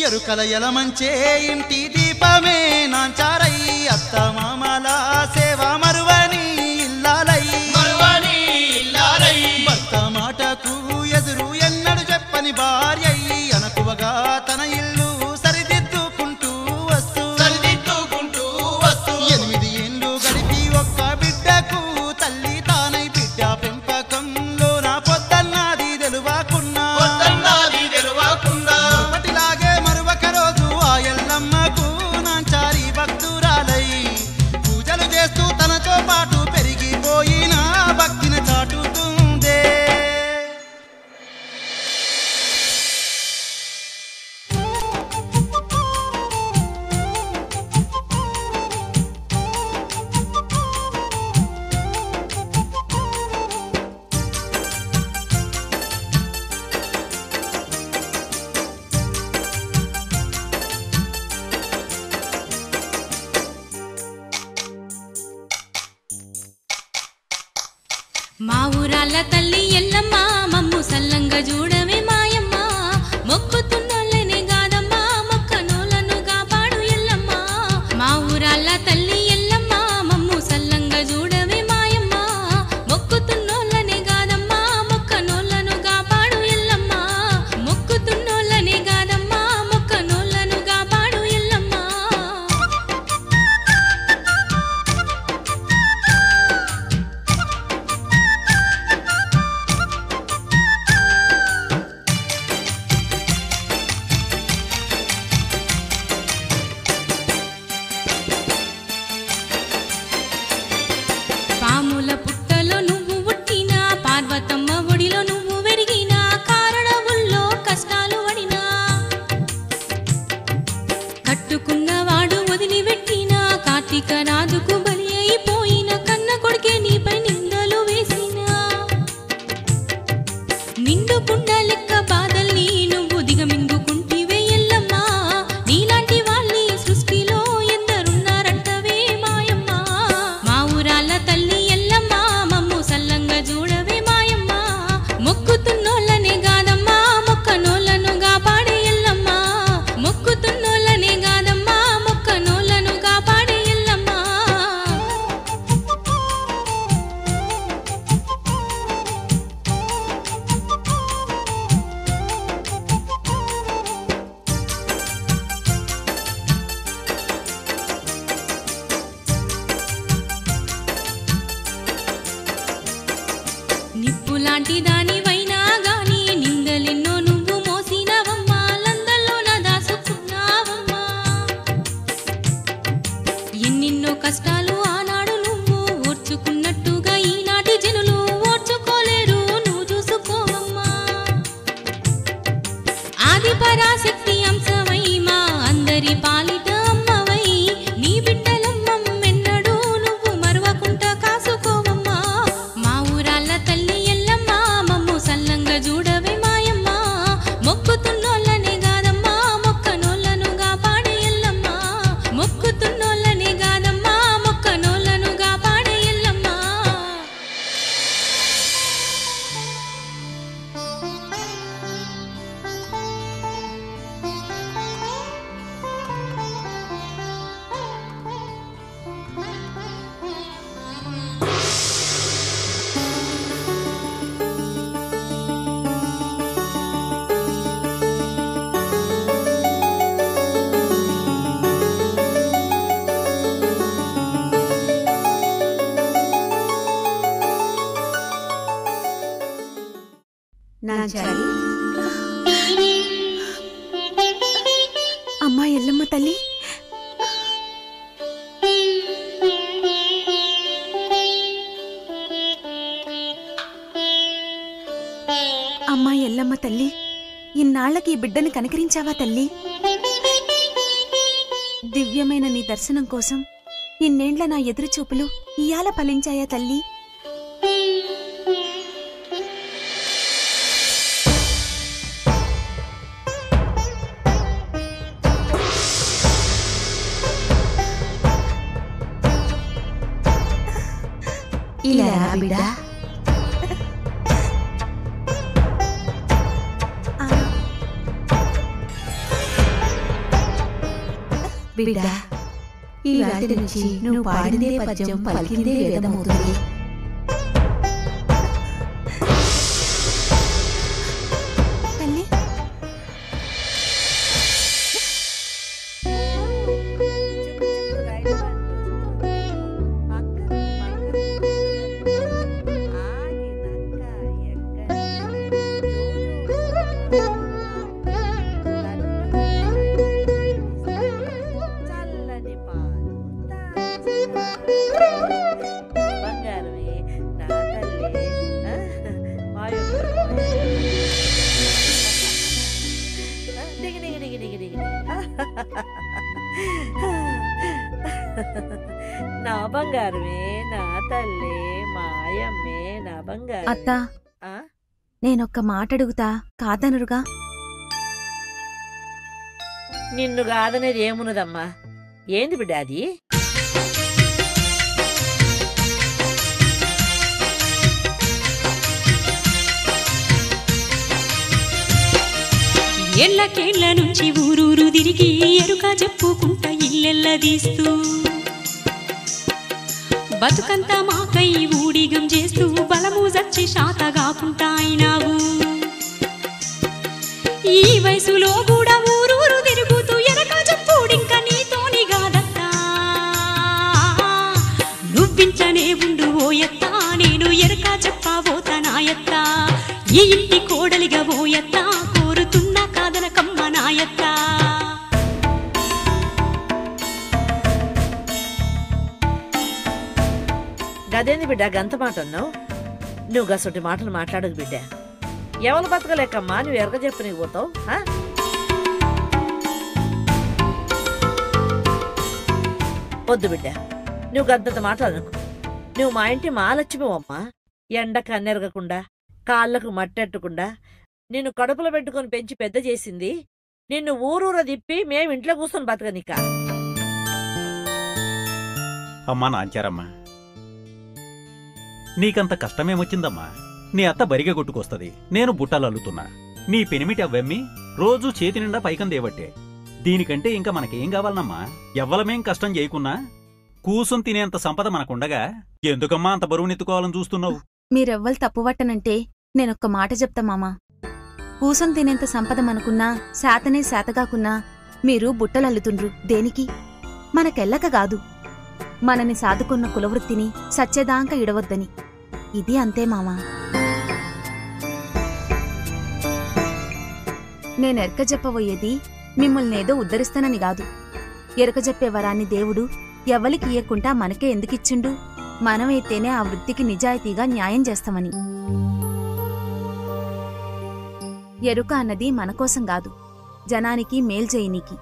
ఎరుకల ఎలమంచే ఇంటి దీపమే నాంచారై అత్త మామల సేవ మరువని ఇల్లాలై భర్త మాటకు మా ఊరాల తల్లి ఎల్లమ్మ మమ్ము సల్లంగా చూడవే మాయమ్మ మొక్కుతున్నోళ్ళనే గాదమ్మా మొక్కనోళ్ళను కాపాడు ఎల్లమ్మ మా ఊరాల తల్లి ఎల్లమ్మ మమ్ము సల్లంగా చూడవే మాయమ్మ మొక్కుతున్నోళ్ళనే గాదమ్మా మొక్కనోళ్ళను కాపాడు ఎల్లమ్మ మొక్కుతున్నోళ్ళనే గాదమ్మా మొక్కనోళ్ళను కాపాడు ఎల్లమ్మ పాముల పుట్టలో నువ్వు పుట్టినా పార్వతమ్మ ఒడిలో నువ్వు వెరిగినా కారణవుల్లో కష్టాలు పడినా కట్టుకున్నవాడు వదిలిపెట్టినా కార్తీక రాజుకు బలి అయిపోయిన కన్న కొడుకే నీపై నిందలు వేసినా నిండు కుండ లెక్క బాధల్ని నువ్వు దిగమింగుకుంటివే ఎల్లమ్మా నీలాంటి వాళ్ళని సృష్టిలో ఎందరున్నారంటవే మాయమ్మ మా ఊరాల తల్లి ఎల్లమ్మ మమ్ము సల్లంగా చూడవే మాయమ్మ మొక్కుతున్నోళ్ళనే గాదమ్మా మొక్కనోళ్ళను కాపాడే ఎల్లమ్మ మొక్కుతున్నోళ్ళనే గాదమ్మా మొక్కనోళ్ళను కాపాడే ఎల్లమ్మ నిప్పులాంటి దానివైనా గాని నిందలెన్నో నువ్వు మోసినవమ్మా లందల్లోన దాసుకున్నావమ్మా ఎన్నెన్నో కష్టాలు ఆనాడు నువ్వు ఓర్చుకున్నట్టుగా ఈనాటి జనులు ఓర్చుకోలేరు నువ్వు చూసుకోవమ్మా ఆది పరాశక్తి అంశమై మా అందరి పాలిట అమ్మవై నీ బిడ్డలమ్మెన్నడూ నువ్వు మరవకుంట కాసుకోవమ్మా మా ఊరాల తల్లి ఎల్లమ్మ మమ్ము సల్లంగా చూడవే మాయమ్మ మొక్కుతున్నోళ్ళనే గాదమ్మా మొక్కనోళ్ళను కాపాడే ఎల్లమ్మ మొక్కుతున్నోళ్ళనే గాదమ్మా మొక్కనోళ్ళను కాపాడే ఎల్లమ్మ నాంచారి అమ్మా ఎల్లమ్మ తల్లి అమ్మా ఎల్లమ్మ తల్లి ఇన్నాళ్లకి ఈ బిడ్డని కనికరించావా తల్లి దివ్యమైన నీ దర్శనం కోసం ఇన్నేండ్ల నా ఎదురుచూపులు ఇయాల ఫలించాయా తల్లి ఇలా రా బిడ్డా బిడ్డా ఈ రాత్రి నుంచి నువ్వు పాడిందే పద్యం పలికిందే వేదమవుతుంది తల్లి నా బంగారమే నా తల్లే మాయమ్మే నా బంగారు అత్తా నేనొక్క మాట అడుగుతా కాదనరుగా నిన్ను కాదనేది ఏమున్నదమ్మా ఏంది బిడ్డ అది ఏళ్ళకేళ్ల నుంచి ఊరూరు తిరిగి ఎరుక చెప్పుకుంటా ఇల్లెల్లదీస్తూ బతుకంతా మాకై ఊడిగం చేస్తూ బలము జచ్చి శాతగాకుంటా అయినావు. ఈ వయసులో కూడా ఊరూరు తిరుగుతూ ఎరక చెప్పుడింక నీతోని కాదత్తా. నువ్వించనే ఉండు ఓయత్తా, నేను ఎరక చెప్పబోతా నాయత్తా. ఈ ఇంటి కోడలిగా ఓయత్తా, కోరుతున్నా కాదనకమ్మ నాయత్తా. గదేంది బిడ్డ గంత మాట అన్నావు? నువ్వు గసొట్టి మాటలు మాట్లాడకు బిడ్డ. ఎవరు బతకలేకమ్మా నువ్వు ఎరగ చెప్పు నీకు పోతావు. వద్దు బిడ్డ, నువ్వు గంతంత మాట్లాడకు. నువ్వు మా ఇంటి మహాలక్ష్మివమ్మా. ఎండ కన్నెరగకుండా కాళ్ళకు మట్టెట్టకుండా నిన్ను కడుపులో పెట్టుకొని పెంచి పెద్ద చేసింది. నిన్ను ఊరూర తిప్పి మేం ఇంట్లో కూర్చొని బతకనిక. అమ్మా నాంచారమ్మా, నీకంత కష్టమేమొచ్చిందమ్మా? నీ అత్త బరిగె కొట్టుకొస్తది, నేను బుట్టలు అల్లుతున్నా. నీ పెనిమిటి అవ్వెమ్మి రోజూ చేతి నిండా పైకం దేవట్టే. దీనికంటే ఇంకా మనకేం కావాలనమ్మా? ఎవ్వలమేం కష్టం చేయకున్నా కూసుని తినేంత సంపద మనకుండగా ఎందుకమ్మా అంత బరువునెత్తుకోవాలని చూస్తున్నావు? మీరెవ్వరు తప్పువట్టనంటే నేనొక్క మాట చెప్తా మామా. కూసుని తినేంత సంపద మనకున్నా శాతనే శాతగాకున్నా మీరు బుట్టలల్లుతుండ్రు దేనికి? మనకెల్లక కాదు, మనని సాదుకున్న కులవృత్తిని సచ్చేదాంక ఇడవద్దని. ఇది అంతే మామా. నేనెరక చెప్పబోయేది మిమ్మల్నేదో ఉద్ధరిస్తానని కాదు. ఎరక చెప్పే వరాన్ని దేవుడు ఎవ్వలికి ఇయ్యకుండా మనకే ఎందుకిచ్చిండు? మనమైతేనే ఆ వృత్తికి నిజాయితీగా న్యాయం చేస్తామని. ఎరుక అన్నది మనకోసం కాదు, జనానికి మేల్ చేయనీకి.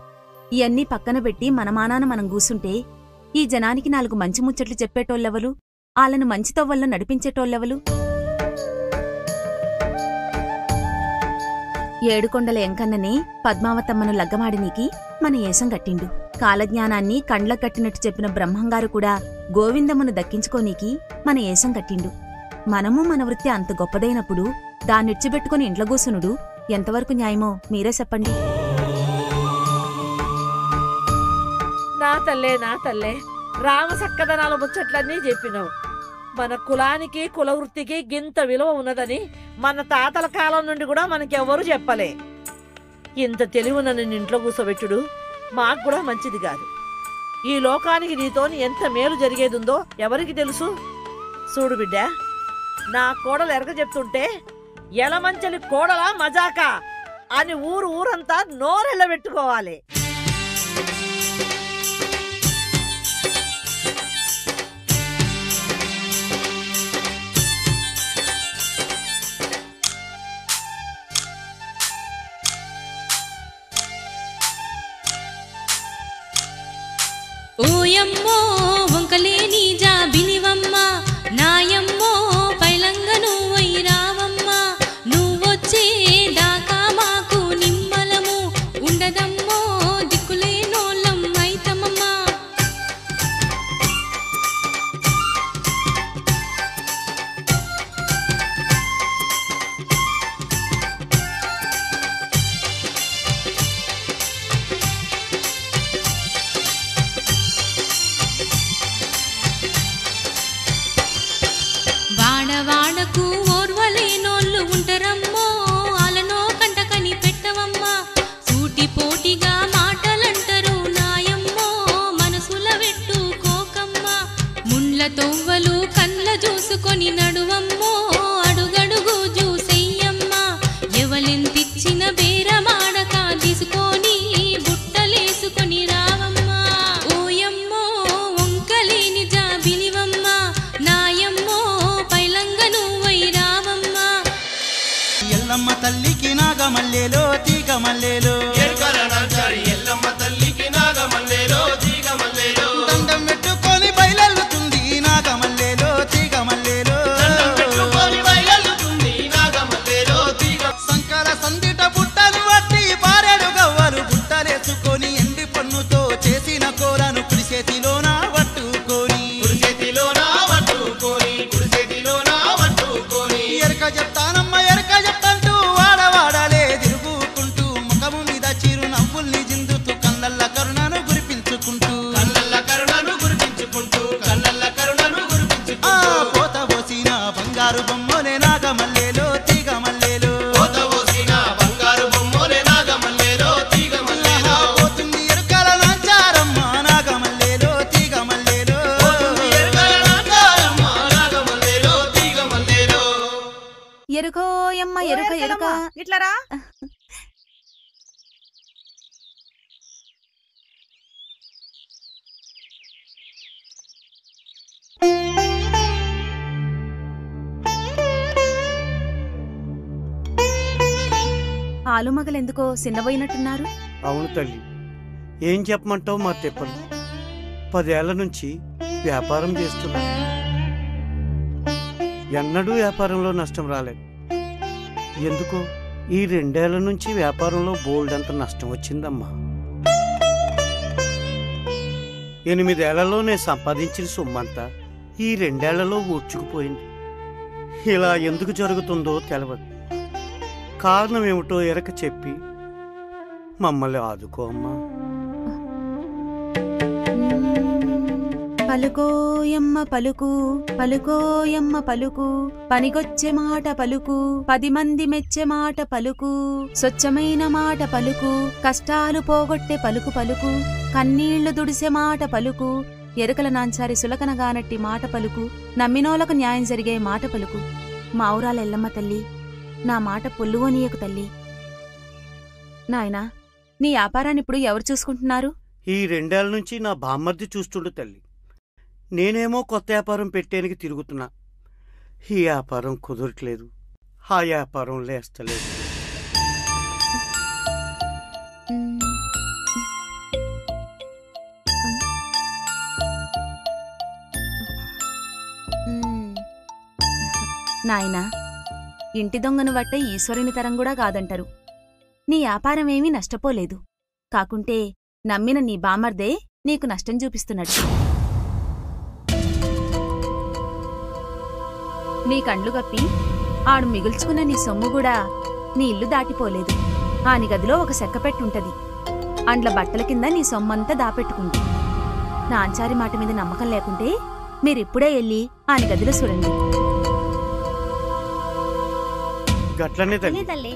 ఇవన్నీ పక్కన పెట్టి మన మానాన మనం కూసుంటే ఈ జనానికి 4 మంచి ముచ్చట్లు చెప్పేటోళ్ళెవలు? ఆళ్లను మంచి తవ్వల్లో నడిపించేటోళ్ళెవలు? ఏడుకొండల ఎంకన్ననే పద్మావతమ్మను లగ్గమాడినీకి మన ఏసం గట్టిండు. కాలజ్ఞానాన్ని కండ్లకు కట్టినట్టు చెప్పిన బ్రహ్మంగారు కూడా గోవిందమ్మను దక్కించుకోనీకి మన ఏసం కట్టిండు. మనము మన వృత్తి అంత గొప్పదైనప్పుడు దాన్నిడ్చిబెట్టుకుని ఇంట్లో కూసునుడు ఎంతవరకు న్యాయమో మీరే చెప్పండి. నా తల్లే రామ సక్కదనాల ముచ్చట్లన్నీ చెప్పినావు. మన కులానికి కులవృత్తికి గింత విలువ ఉన్నదని మన తాతల కాలం నుండి కూడా మనకెవ్వరూ చెప్పలే. ఇంత తెలివి నన్ను ఇంట్లో కూర్చోబెట్టుడు మాకు కూడా మంచిది కాదు. ఈ లోకానికి నీతోని ఎంత మేలు జరిగేదుందో ఎవరికి తెలుసు? చూడు బిడ్డ, నా కోడలు ఎరగ చెప్తుంటే ఎలమంచలి కోడలా మజాకా అని ఊరంతా నోరెళ్ళబెట్టుకోవాలి. ఓయమ్మో వంకలేని జాబిలివమ్మ, నాయమ్మో పైలంగను వైరావమ్మ. నువ్వొచ్చే దాకా మాకు నిమ్మలము ఉండదమ్మో, దిక్కులేనోళ్ళం అయితమమ్మ. వాడవాడకు ఓర్వలేనోళ్ళు ఉంటరమ్మో, ఆలనో కంటకని పెట్టవమ్మా. సూటిపోటిగా మాటలంటరు నాయమ్మో, మనసుల పెట్టుకోకమ్మా. ముండ్ల తొవ్వలు కళ్ళ చూసుకొని నడువమ్మో, అడుగడుగు చూసెయ్యమ్మా. ఎవలెంతిచ్చిన బేరమాడక తీసుకొని బుట్టలేసుకొని రావమ్మా. ఓయమ్మో వంకలేని జాబిలివమ్మ, నాయమ్మో పైలంగను వైరావమ్మా. ఎల్లమ్మ తల్లికి నాగమల్లేలో తీగ మల్లేలో, ఎల్లమ్మ తల్లికి నాగమల్లేలో తీగ మల్లేలో. దండం పెట్టుకొని బయలెల్లుతుంది నాగమల్లేలో తీగ మల్లేలో. సంకర సందిట బుట్టలు వట్టి పారేడు గవ్వలు బుట్టలేసుకొని ఎండి పన్నుతో చేసిన కూరను కుడిచేతిలోనా పట్టుకొని ఎరక చెప్తానమ్మ ఎరక చెప్తాంటూ వాడవాడలే తిరుగుకుంటూ ముఖము పలుకోయమ్మ ఎరుక ఎరుక ఇట్లారా ఆలుమగలెందుకో చిన్నబోయినట్టున్నారు. అవును తల్లి, ఏం చెప్పమంటావు మా తిప్పలు. 10 ఏళ్ల నుంచి వ్యాపారం చేస్తున్నా, ఎన్నడూ వ్యాపారంలో నష్టం రాలేదు. ఎందుకో ఈ 2 ఏళ్ల నుంచి వ్యాపారంలో బోల్డంత నష్టం వచ్చిందమ్మా. 8 ఏళ్లలో నేను సంపాదించిన సొమ్మంతా ఈ 2 ఏళ్లలో ఊడ్చుకుపోయింది. ఇలా ఎందుకు జరుగుతుందో తెలవదు. కారణం ఏమిటో ఎరక చెప్పి మమ్మల్ని ఆదుకో అమ్మా. పలుకోయమ్మ పలుకు పలుకోయమ్మ పలుకు, పనికొచ్చే మాట పలుకు, 10 మంది మెచ్చే మాట పలుకు, స్వచ్ఛమైన మాట పలుకు, కష్టాలు పోగొట్టే పలుకు పలుకు, కన్నీళ్లు దుడిసే మాట పలుకు, ఎరుకల నాంచారి సులకనగానట్టి మాట పలుకు, నమ్మినోలకు న్యాయం జరిగే మాట పలుకు. మా ఊరాల ఎల్లమ్మ తల్లి, నా మాట పొల్లువనీయకు తల్లి. నాయనా, నీ వ్యాపారాన్నిప్పుడు ఎవరు చూసుకుంటున్నారు? ఈ 2 ఏళ్ల నుంచి నా బామ్మర్ది చూస్తుండు తల్లి. నేనేమో కొత్త వ్యాపారం పెట్టేందుకు తిరుగుతున్నా. ఈ వ్యాపారం కుదరట్లేదు, ఆ వ్యాపారం లేస్తలేదు. నాయనా, ఇంటి దొంగను బట్టే ఈశ్వరుని తరం కూడా కాదంటారు. నీ వ్యాపారమేమీ నష్టపోలేదు. కాకుంటే నమ్మిన నీ బామర్దే నీకు నష్టం చూపిస్తున్నాడు. నీ కండ్లు గప్పి ఆడు మిగుల్చుకున్న నీ సొమ్ము కూడా నీ ఇల్లు దాటిపోలేదు. ఆని గదిలో ఒక సెక్కపెట్టుంటది. అండ్ల బట్టల కింద నీ సొమ్మంతా దాపెట్టుకుంది. నా ఆంచారి మాట మీద నమ్మకం లేకుంటే మీరిప్పుడే వెళ్ళి ఆని గదిలో చూడండి. గట్లనే తల్లి.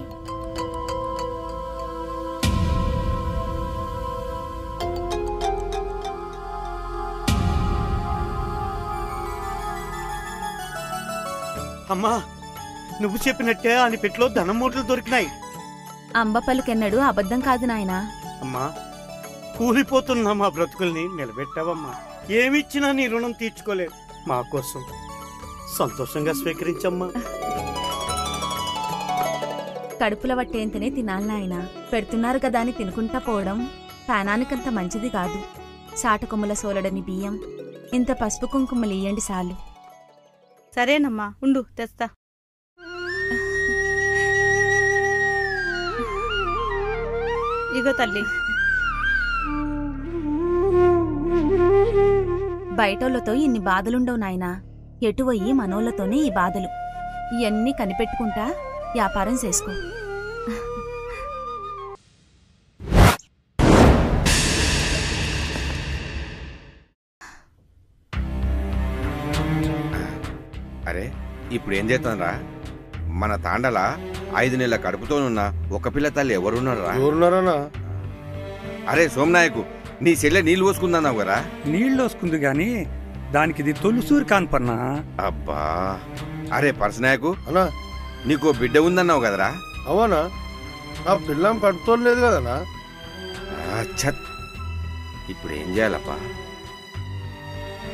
అమ్మా, నువ్వు చెప్పినట్టే అని పెట్లో ధనం మూటలు దొరికినాయి. అంబ పలుకెన్నడు అబద్ధం కాదు నాయనా. అమ్మా, కూలిపోతున్నా మా బ్రతుకుల్ని నిలబెట్టావమ్మా. ఏమిచ్చినా నీ రుణం తీర్చుకోలేదు. మా కోసం సంతోషంగా స్వీకరించమ్మా. కడుపుల వట్టేంతనే తినాలి నాయనా. పెడుతున్నారు కదా అని తినుకుంటా పోవడం పానానికంత మంచిది కాదు. సాటకొమ్ముల సోలడని బియ్యం, ఇంత పసుపు కుంకుమలు ఇయ్యండి సాలు. సరేనమ్మా, ఉండు తెస్తా. ఇగో తల్లి. బయటోళ్లతో ఇన్ని బాధలుండవు నాయనా. ఎటువయ్యి మనోళ్లతోనే ఈ బాధలు. ఇవన్నీ కనిపెట్టుకుంటా వ్యాపారం చేసుకో. అరే, ఇప్పుడు ఏం చేస్తానరా? మన తాండల 5 నెలల కడుపుతోనున్న ఒక పిల్ల తల్లి ఎవరున్నారా? అరే సోమనాయకు, నీ చెల్లె నీళ్ళు పోసుకుందన్నావు కదా? నీళ్ళు వస్తుంది గాని దానికి ఇది తొలుసూరు కాన్పన్నా. అబ్బా, అరే పరసనాయకు అన్నా, నీకు బిడ్డ ఉందన్నావు కదరా? అవునా? ఆ పిల్లం కడుపుతోలేదు కదనా? ఇప్పుడు ఏం చేయాలప్పా?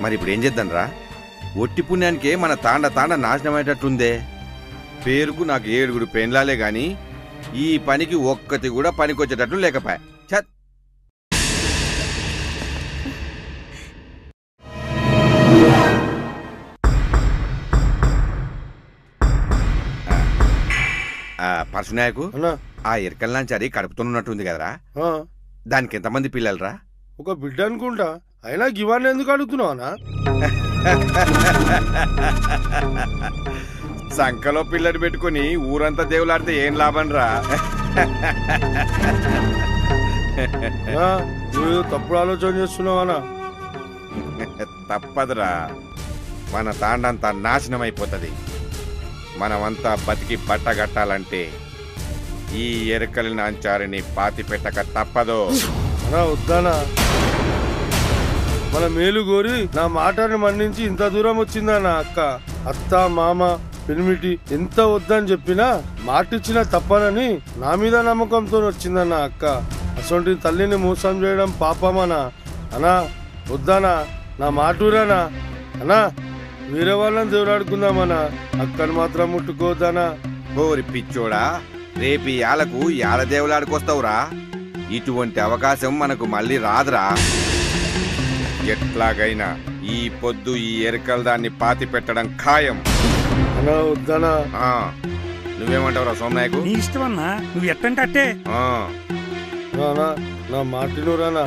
మరి ఇప్పుడు ఏం చేద్దాం రా? ఒట్టి పుణ్యానికే మన తాండ నాశనం అయ్యేటట్టుందే. పేరుకు నాకు 7 పెండ్లాలే గాని ఈ పనికి ఒక్కటి కూడా పనికొచ్చేటట్లు లేకపోయా. ఛత్. పరశునాయకు, ఆ ఇరకల్ నాంచారి కడుపుతున్నట్టుంది కదరా? దానికి ఎంతమంది పిల్లలరా? ఒక బిడ్డ అనుకుంటా. అయినా గివాన్ని ఎందుకు అడుగుతున్నావనా? సంకలో పిల్లని పెట్టుకుని ఊరంతా దేవులాడితే ఏం లాభం రా? నువ్వు తప్పుడు ఆలోచన చేస్తున్నావనా? తప్పదురా, మన తాండంతా నాశనం అయిపోతుంది. మనమంతా బతికి బట్టగట్టాలంటే ఈ ఎరకలి నాంచారిని పాతి పెట్టక తప్పదు. వద్దానా? మన మేలు కోరి నా మాటని మన్నించి ఇంత దూరం వచ్చిందా నా అక్క, అత్త, మామ, పెనిమిటి ఎంత వద్దని చెప్పినా మాటిచ్చినా తప్పనని నా మీద నమ్మకంతో వచ్చిందన్న అక్క. అసొంటి తల్లిని మోసం చేయడం పాపమనా? అనా వద్దానా, నా మాటూరానా అనా? వేరే వాళ్ళని దేవులాడుకుందామనా, అక్కని మాత్రం ముట్టుకోవద్దానా? ఓరి పిచ్చోడా, రేపు యాలకు యాల దేవులాడుకొస్తావురా? ఇటువంటి అవకాశం మనకు మళ్ళీ రాదురా. ఎట్లాగైనా ఈ పొద్దు ఈ ఎరకల దాన్ని పాతి పెట్టడం ఖాయం. నువ్వేమంటావురా సోమనాయకు? నీ ఇష్టమన్నా, నువ్వు ఎట్టంటే అట్టే. నా మాటినురానా,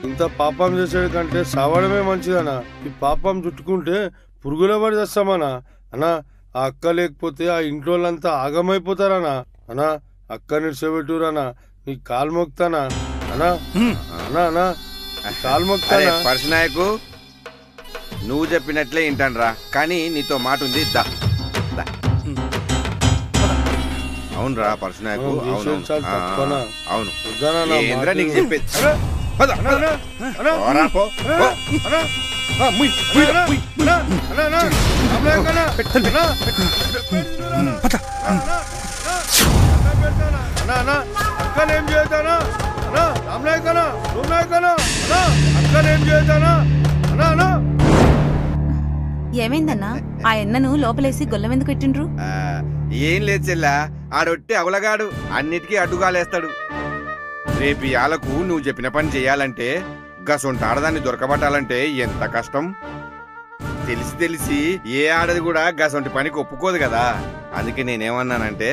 ఇంత పాపం చేసేది కంటే సావడమే మంచిదనా. ఈ పాపం చుట్టుకుంటే పురుగుల పడి చేస్తామనా. అనా ఆ అక్క లేకపోతే ఆ ఇంట్లో వాళ్ళంతా ఆగమైపోతారనా. అనా అక్క నిడిచిపెట్టురానా, నీ కాలు మొక్తానా అనా? అనా అనా కాలు మొక్తానా? పరశునాయకు, నువ్వు చెప్పినట్లే వింటానురా, కానీ నీతో మాట ఉంది. దా అవునురా పరశునాయకు, అవును ఏంద్రా నీకు చెప్పేది. అక్కనేం చేద్దానా? రామనాయకనా, సోమనాయకనా, అక్కనేం చేద్దానా? ఏమైందన్నా? ఆ ఎన్నను లోపలేసి గొల్లమెందుకు పెట్టిండ్రు? ఏం లేదు చెల్లా, ఆడొట్టి అవలగాడు, అన్నిటికీ అడ్డుగాలేస్తాడు. రేపు యాలకు నువ్వు చెప్పిన పని చెయ్యాలంటే, గసొంటి ఆడదాన్ని దొరకబట్టాలంటే ఎంత కష్టం. తెలిసి తెలిసి ఏ ఆడది కూడా గసొంటి పనికి ఒప్పుకోదు కదా. అందుకే నేనేమన్నానంటే,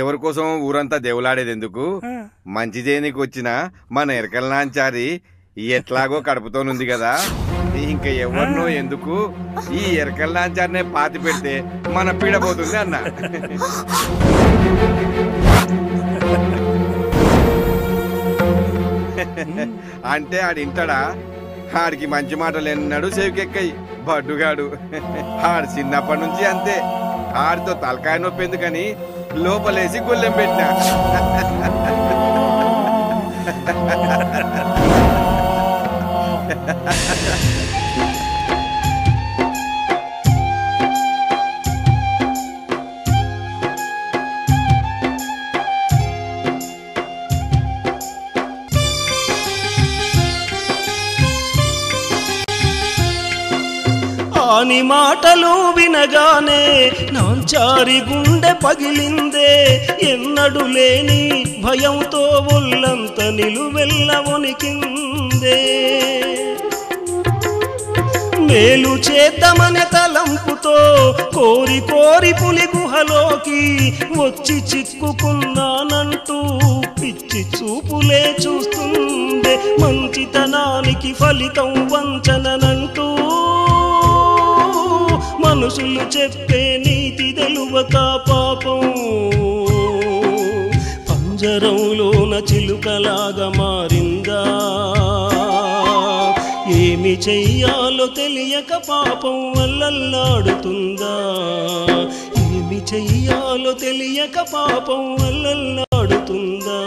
ఎవరి కోసం ఊరంతా దేవులాడేది ఎందుకు, మంచి చేయనికి వచ్చిన మన ఎరకల నాంచారి ఎట్లాగో కడుపుతోనుంది కదా, ఇంకా ఎవరినో ఎందుకు, ఈ ఎరకల నాంచారినే పాతి పెడితే మన పీడపోతుంది అన్న. అంటే ఆడింటాడా? ఆడికి మంచి మాటలు ఎన్నాడు సేవికెక్కాయి బడ్డుగాడు. ఆడు చిన్నప్పటి నుంచి అంతే. ఆడితో తలకాయ నొప్పి ఎందుకని లోపలేసి గొల్లెం పెట్టినా. ఆని మాటలు వినగానే నాంచారి గుండె పగిలిందే. ఎన్నడు లేని భయంతో ఒళ్ళంత నిలువెల్ల వణికిందే. మేలు చేద్దామనే తలంపుతో కోరి కోరి పులి గుహలోకి వచ్చి చిక్కుకున్నానంటూ పిచ్చి చూపులే చూస్తుందే. మంచితనానికి ఫలితం వంచనంటూ మనుషులు చెప్పే నీతి తెలువక పాపం పంజరంలోన చిలుకలాగా మారిందా. ఏమి చెయ్యాలో తెలియక పాపం అల్లల్లాడుతుందా. ఏమి చెయ్యాలో తెలియక పాపం అల్లల్లాడుతుందా.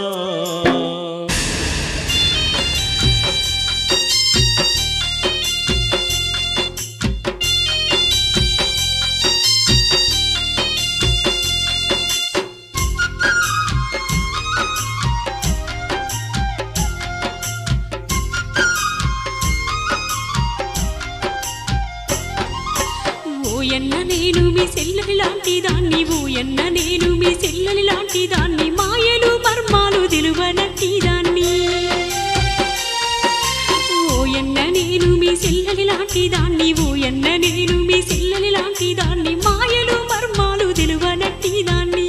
ఓయన్న నేను మీ సెల్లలి లాంటి దాన్ని, ఓయన్న నేను మీ సెల్లలి లాంటి దాన్ని, మాయలు మర్మాలు తెలువనట్టి దాన్ని. ఓయన్న నేను మీ సెల్లలి లాంటి దాన్ని, ఓయన్న నేను మీ సెల్లలి లాంటి దాన్ని, మాయలు మర్మాలు తెలువనట్టి దాన్ని.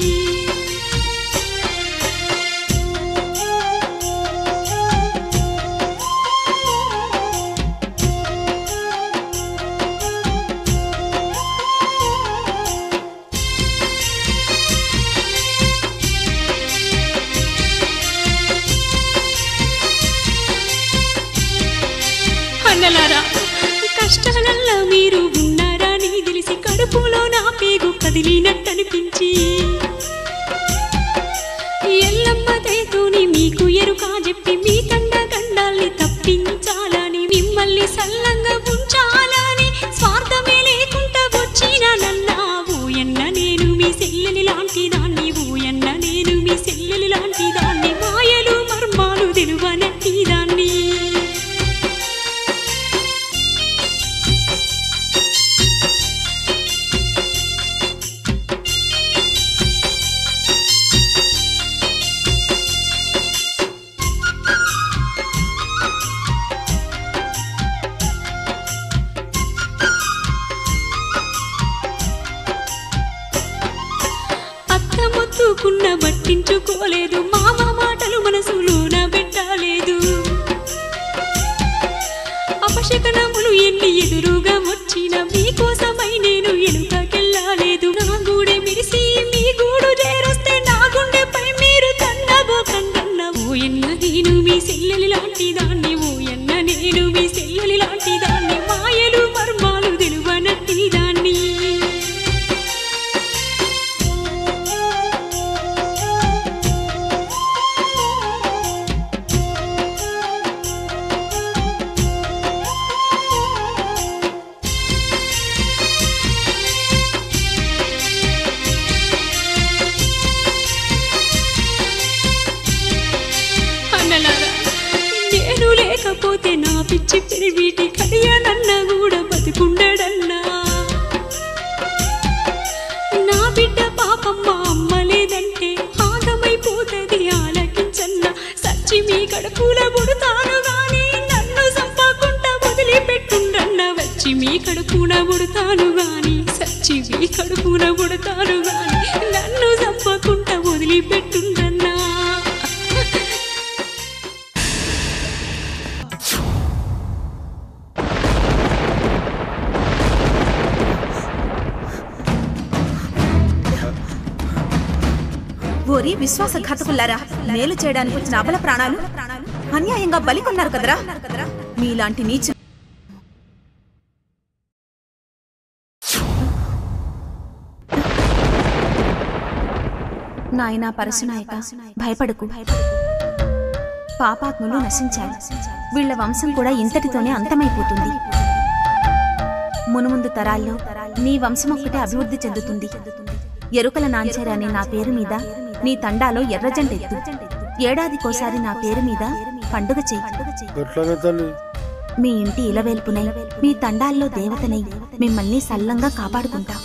అన్నలారా, కష్టాలల్లో మీరు ఉన్నారు మొక్కుకున్న పట్టించుకోలేదు మామ మాటలు మనసులోన పెట్టలేదు అపశకనములు ఎన్ని ఎదురుగా వచ్చిన మీకోసమై నేను ఎనుకకెళ్ళలేదు నా గూడె మిరిసి మీ గూడు చేరొస్తే నా గుండెపై మీరు తన్నబోకండన్న ఓయన్న నేను మీ సెల్లెలి లాంటి దాన్ని ఓయన్న నేను మీ సెల్లెలి లాంటి దాన్ని మాయలు మర్మాలు తెలువనట్టి దాన్ని నేను లేకపోతే నా పిచ్చి పెరివీటి కడియానన్న కూడా బతికుండడన్నా నా బిడ్డ పాపమ్మ అమ్మ లేదంటే ఆగమైపోతుంది ఆలకించన్నా సచ్చి మీ కడుపుల పుడతాను గాని నన్ను సంపకుండా వదిలిపెట్టుండన్న వచ్చి మీ కడుపున పుడతాను గాని సచ్చి మీ కడుపున పుడతాను గాని నన్ను సంపకుండా వదిలిపెట్టుండన్నా ఓరి విశ్వాసఘాతకులారా మేలు చేయడానికి వచ్చిన అబల ప్రాణాలు అన్యాయంగా బలికొన్నారు కదరా మీలాంటి నీచు నాయనా పరశునాయక భయపడకు పాపాత్ములు నశించారు వీళ్ల వంశం కూడా ఇంతటితోనే అంతమైపోతుంది మునుముందు తరాల్లో నీ వంశం ఒక్కటే అభివృద్ధి చెందుతుంది ఎరుకల నాంచారి అనే నా పేరు మీద నీ తండాలో ఎర్రజెండ ఎత్తు ఏడాదికోసారి నా పేరు మీద పండుగ చెయ్యి మీ ఇంటి ఇలవేల్పునై మీ తండాల్లో దేవతనై మిమ్మల్ని సల్లంగా కాపాడుకుంటా